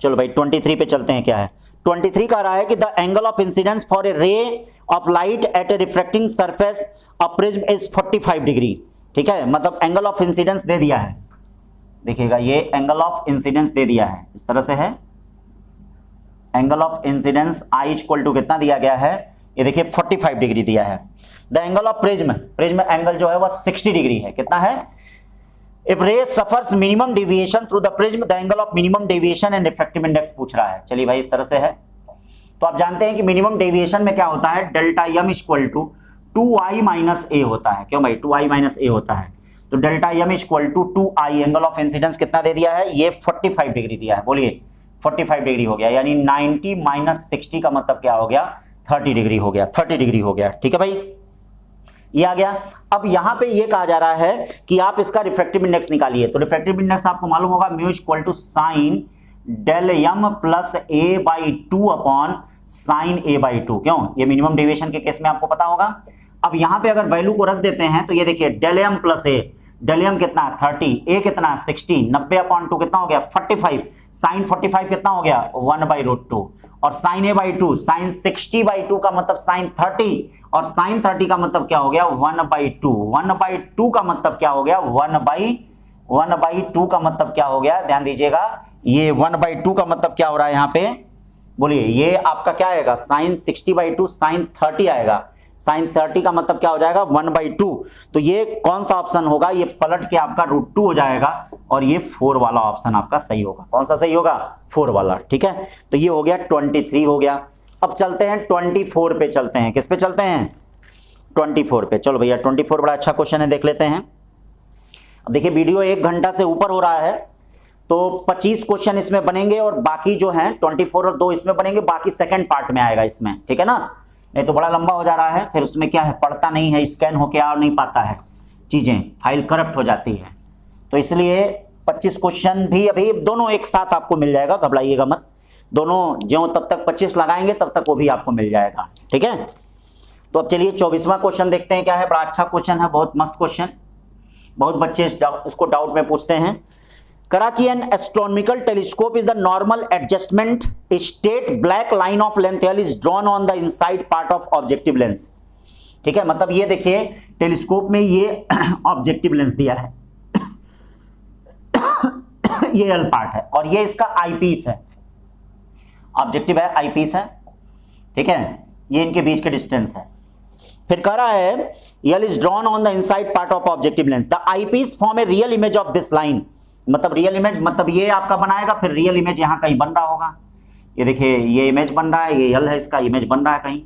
चलो भाई 23 पे चलते हैं, क्या है 23 कह रहा है कि the angle of incidence for a रे of light at A reflecting surface of prism is 45 degree. ठीक है, मतलब एंगल ऑफ इंसिडेंस दे दिया है, देखिएगा ये एंगल ऑफ इंसिडेंस दे दिया है, इस तरह से है। Angle of incidence I equal to कितना दिया गया है, ये देखिए 45 डिग्री दिया है। The angle of prism angle जो है वह 60 डिग्री है, कितना है। If ray suffers minimum deviation through the prism, the angle of minimum deviation and refractive index पूछ रहा है। चलिए भाई इस तरह से है, तो आप जानते हैं कि मिनिमम डेविएशन में क्या होता है, delta M equal to 2i minus A होता है। क्यों भाई 2i माइनस ए होता है, तो delta M equal to 2i। Angle of incidence कितना दे दिया है, ये 45 डिग्री दिया है, बोलिए 45 डिग्री हो गया, यानी 90 माइनस 60 का मतलब क्या हो गया 30 डिग्री हो गया, 30 डिग्री हो गया। ठीक है भाई, ये आ गया। अब यहां पे ये कहा जा रहा है कि आप इसका रिफ्रैक्टिव इंडेक्स निकालिए, तो रिफ्रैक्टिव इंडेक्स आपको मालूम होगा mu equal to sine del M plus A by 2 upon sine A by 2। क्यों, ये मिनिमम डेविएशन के केस में आपको पता होगा। अब यहां पे अगर वैल्यू को रख देते हैं तो ये देखिए डेल एम प्लस ए, डेल एम कितना 30, ए कितना 60, 90/2 कितना हो गया 45, साइन 45 कितना हो गया 1/√2, और साइन ए बाई 2, साइन 60/2 का मतलब साइन 30, और साइन 30 का मतलब क्या हो गया 1/2, 1/2 का मतलब क्या हो गया 1/2 का मतलब क्या हो गया, ध्यान दीजिएगा, ये 1/2 का मतलब क्या हो रहा है यहाँ पे, बोलिए ये आपका क्या आएगा साइन 60/2 साइन 30 आएगा, साइन 30 का मतलब क्या हो जाएगा 1/2। तो ये कौन सा ऑप्शन होगा, ये पलट के आपका √2 हो जाएगा, और ये 4 वाला ऑप्शन आपका सही होगा। कौन सा सही होगा, 4 वाला। ठीक है, तो ये हो गया 23 हो गया। अब चलते हैं 24 पे, चलते हैं किस पे चलते हैं 24 पे। चलो भैया 24 बड़ा अच्छा क्वेश्चन है, देख लेते हैं। अब देखिए वीडियो 1 घंटा से ऊपर हो रहा है, तो 25 क्वेश्चन इसमें बनेंगे, और बाकी जो है 24 और 2 इसमें बनेंगे, बाकी सेकंड पार्ट में आएगा इसमें। ठीक है ना, नहीं तो बड़ा लंबा हो जा रहा है, फिर उसमें क्या है पढ़ता नहीं है, स्कैन होके आ नहीं पाता है, चीजें फाइल करप्ट हो जाती है। तो इसलिए 25 क्वेश्चन भी अभी दोनों एक साथ आपको मिल जाएगा, घबराइएगा मत, दोनों जो तब तक 25 लगाएंगे तब तक वो भी आपको मिल जाएगा। ठीक है, तो अब चलिए 24वां क्वेश्चन देखते हैं क्या है। बड़ा अच्छा क्वेश्चन है, बहुत मस्त क्वेश्चन, बहुत बच्चे इसको डाउट में पूछते हैं। करा कि N astronomical telescope is the normal adjustment straight black line of length L is drawn on the inside part of objective lens. ठीक है, मतलब ये देखिए टेलीस्कोप में ये ऑब्जेक्टिव लेंस दिया है ये एल पार्ट है, और ये इसका आई पीस है, ऑब्जेक्टिव है आई पीस है। ठीक है, ये इनके बीच के डिस्टेंस है। फिर कह रहा है L is drawn on the inside part of objective lens, the eye piece form a real image of this line. मतलब रियल इमेज मतलब ये आपका बनाएगा, फिर रियल इमेज यहां कहीं बन रहा होगा, ये देखिए ये इमेज बन रहा है, ये एल है, इसका इमेज बन रहा है कहीं,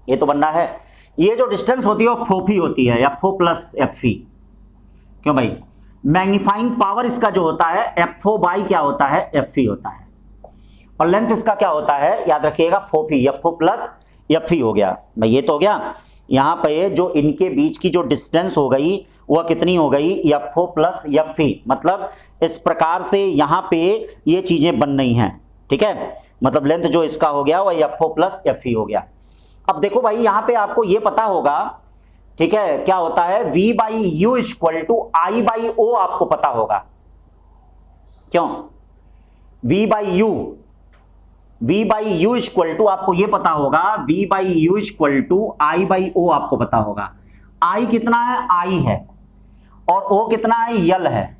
ये तो बन रहा है। ये जो डिस्टेंस होती है वो फोफी होती है, FO प्लस FE। क्यों भाई, मैग्नीफाइंग पावर इसका जो होता है FO बाई क्या होता है FE होता है, और लेंथ इसका क्या होता है याद रखिएगा फोफी, FO प्लस FE हो गया भाई। ये तो हो गया, यहाँ पे जो इनके बीच की जो डिस्टेंस हो गई वह कितनी हो गई FO प्लस FE, मतलब इस प्रकार से यहाँ पे ये चीजें बन रही हैं। ठीक है, मतलब लेंथ जो इसका हो गया वह FO प्लस FE हो गया। अब देखो भाई यहाँ पे आपको ये पता होगा, ठीक है, क्या होता है V/U इक्वल टू I/O आपको पता होगा। क्यों? v by u equal to, आपको ये पता होगा v by u equal to I by O, आपको पता होगा i कितना है, i है, और o कितना है, यल है,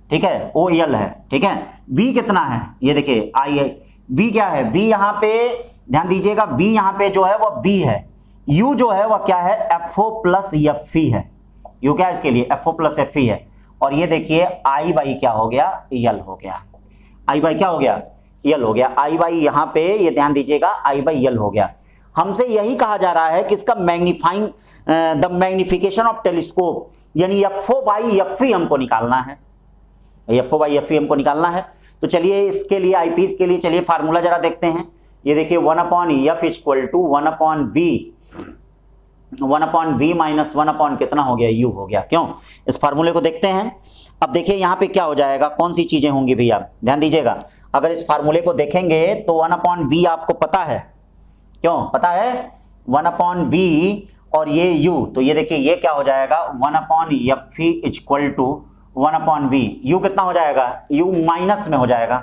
ठीक है, o यल है, ठीक है। v कितना है, ये देखिए i है, v क्या है, v यहां पे ध्यान दीजिएगा, v यहां पे जो है वह v है, u जो है वह क्या है, fo प्लस fv है, u क्या है इसके लिए, fo प्लस fv है, और ये देखिए i बाई क्या हो गया, यल हो गया, i बाई क्या हो गया, यल हो गया, आई बाई यहां पे ये ध्यान दीजिएगा, आई बाई यल हो गया। हमसे यही कहा जा रहा है कि इसका magnifying the magnification of telescope, यानी एफओ बाई एफवी हमको निकालना है, एफओ बाई एफवी हमको निकालना है। तो चलिए इसके लिए आईपीस के लिए चलिए फार्मूला जरा देखते हैं। ये देखिए 1/f equal to 1/v minus 1 कितना हो गया, u हो गया। क्यों? इस फार्मूले को देखते हैं। अब देखिए यहाँ पे क्या हो जाएगा, कौन सी चीजें होंगी भैया, ध्यान दीजिएगा। अगर इस फार्मूले को देखेंगे तो 1/v आपको पता है, क्यों पता है, 1/v और ये u, तो ये देखिए ये क्या हो जाएगा 1/f equal to 1/v, u कितना हो जाएगा, u माइनस में हो जाएगा,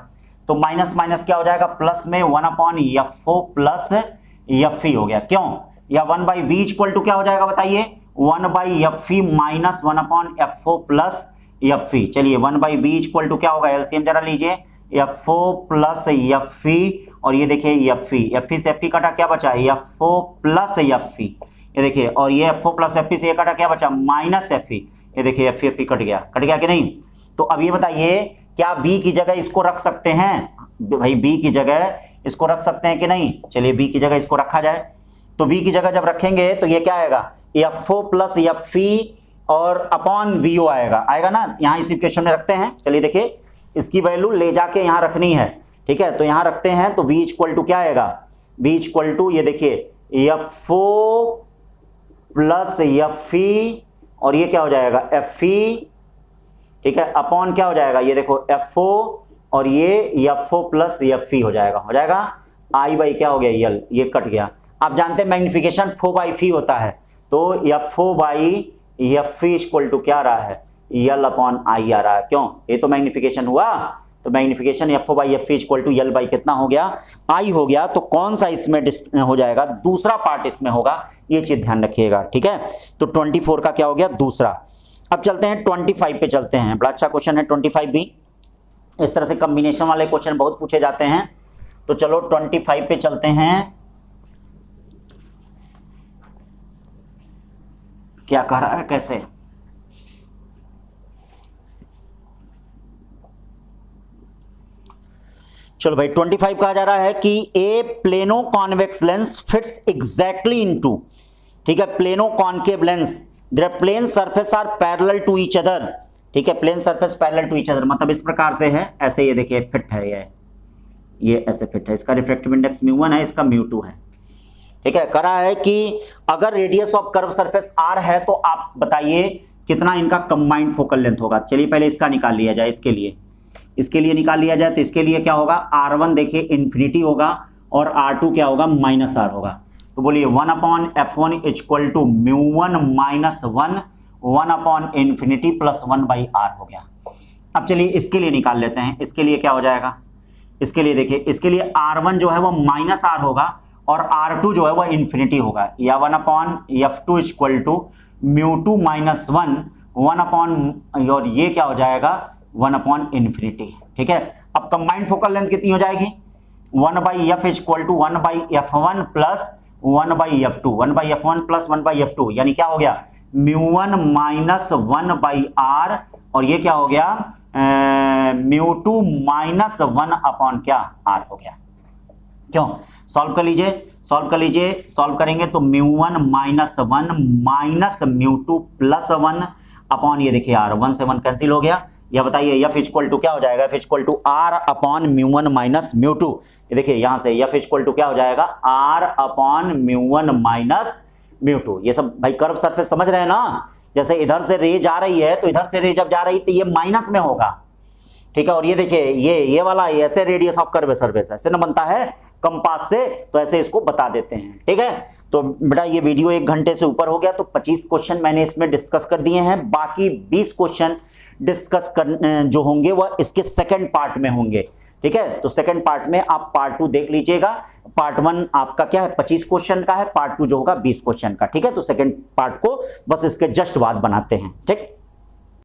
तो माइनस माइनस क्या हो जाएगा, प्लस में 1/fo प्लस f हो गया। क्यों? या 1/v इक्वल टू क्या हो जाएगा बताइए, 1/f minus 1/fo plus f। चलिए 1/v इक्वल टू क्या होगा, एलसीएम जरा लीजिए, fo प्लस f, और ये देखिए f से f कटा क्या बचा, fo प्लस f, ये देखिए, और ये fo प्लस f से ये कटा क्या बचा, माइनस f, ये देखिए f कट गया कि नहीं। तो अब ये बताइए क्या b की जगह इसको रख सकते हैं, भाई b की जगह इसको रख सकते हैं कि नहीं। चलिए b की जगह इसको रखा जाए, तो v की जगह जब रखेंगे तो ये क्या आएगा, fo प्लस f और अपॉन vo आएगा ना, यहाँ इस इक्वेशन में रखते हैं। चलिए देखिए इसकी वैल्यू ले जाके यहाँ रखनी है, ठीक है, तो यहाँ रखते हैं, तो v इक्वल टू क्या आएगा, v इक्वल टू ये देखिए fo प्लस f, और ये क्या हो जाएगा f, ठीक है, अपॉन क्या हो जाएगा, ये देखो fo और ये fo प्लस f हो जाएगा, i बाई क्या हो गया, यल, ये कट गया। आप जानते हैं मैग्निफिकेशन फो बाई फी होता है, तो fo by f equal to क्या आ रहा है, यल अपॉन आई आ रहा है। क्यों? ये तो मैग्निफिकेशन हुआ, तो magnification fo by f equal to L by कितना हो गया, आई हो गया। तो कौन सा इसमें हो जाएगा, दूसरा पार्ट इसमें होगा, ये चीज ध्यान रखिएगा, ठीक है। तो 24 का क्या हो गया, दूसरा। अब चलते हैं 25 पे चलते हैं, बड़ा अच्छा क्वेश्चन है 25 भी। इस तरह से कॉम्बिनेशन वाले क्वेश्चन बहुत पूछे जाते हैं। तो चलो 25 पे चलते हैं, क्या कह रहा है, कैसे, चलो भाई 25 कहा जा रहा है कि a plano convex lens fits exactly into, ठीक है, plano concave lens, there plane surface are parallel to each other, ठीक है, plane surface parallel to each other, मतलब इस प्रकार से है, ऐसे ये देखिए फिट है, ये ऐसे फिट है, इसका रिफ्रैक्टिव इंडेक्स μ1 है, इसका μ2 है, ठीक है। करा है कि अगर radius of curve surface r है तो आप बताइए कितना इनका कंबाइंड फोकल लेंथ होगा। चलिए पहले इसका निकाल लिया जाए, इसके लिए निकाल लिया जाए, तो इसके लिए क्या होगा, r1 देखिए इन्फिनिटी होगा और r2 क्या होगा, माइनस r होगा। तो बोलिए 1/f1 equal to μ1 minus 1 infinity plus 1/r हो गया। अब चलिए इसके लिए निकाल लेते हैं, इसके लिए क्या हो जाएगा, इसके लिए देखिए, इसके लिए r1 जो है वो माइनस r होगा और r2 जो है वह इन्फिनिटी होगा, या 1/f2 इक्वल टू μ2 माइनस 1 और ये क्या हो जाएगा 1/इन्फिनिटी, ठीक है। अब कंबाइंड फोकल लेंथ कितनी हो जाएगी, 1/f equal to 1/f1 plus 1/f2, 1/f1 plus 1/f2, यानी क्या हो गया μ1 माइनस 1/r, और ये क्या हो गया μ2 माइनस 1 क्या r हो गया। क्यों? सॉल्व कर लीजिए, सॉल्व करेंगे तो μ1 माइनस 1 माइनस μ2 प्लस 1 अपॉन ये देखिए r, 1 से 1 कैंसिल हो गया। या बताइए f इक्वल टू क्या हो जाएगा, f equal to r upon μ1 minus μ2, ये देखिए यहां से f इक्वल टू क्या हो जाएगा r अपॉन μ1 माइनस μ2। ये सब भाई कर्व सरफेस समझ रहे हैं ना, जैसे इधर से रे जा रही है तो इधर से रे जब जा रही तो ये माइनस में होगा, ठीक है, और ये देखिए ये वाला ऐसे रेडियस ऑफ कर्व सरफेस ऐसे ना बनता है कंपास से, तो ऐसे इसको बता देते हैं, ठीक है। तो बेटा ये वीडियो 1 घंटे से ऊपर हो गया, तो 25 क्वेश्चन मैंने इसमें डिस्कस कर दिए हैं, बाकी 20 क्वेश्चन डिस्कस कर जो होंगे वह इसके सेकंड पार्ट में होंगे। ठीक है, तो सेकंड पार्ट में आप पार्ट 2 देख लीजिएगा। पार्ट 1 आपका क्या है 25 क्वेश्चन का है, पार्ट 2 जो होगा 20 क्वेश्चन का। ठीक है, तो सेकंड पार्ट को बस इसके जस्ट बाद बनाते हैं। ठीक।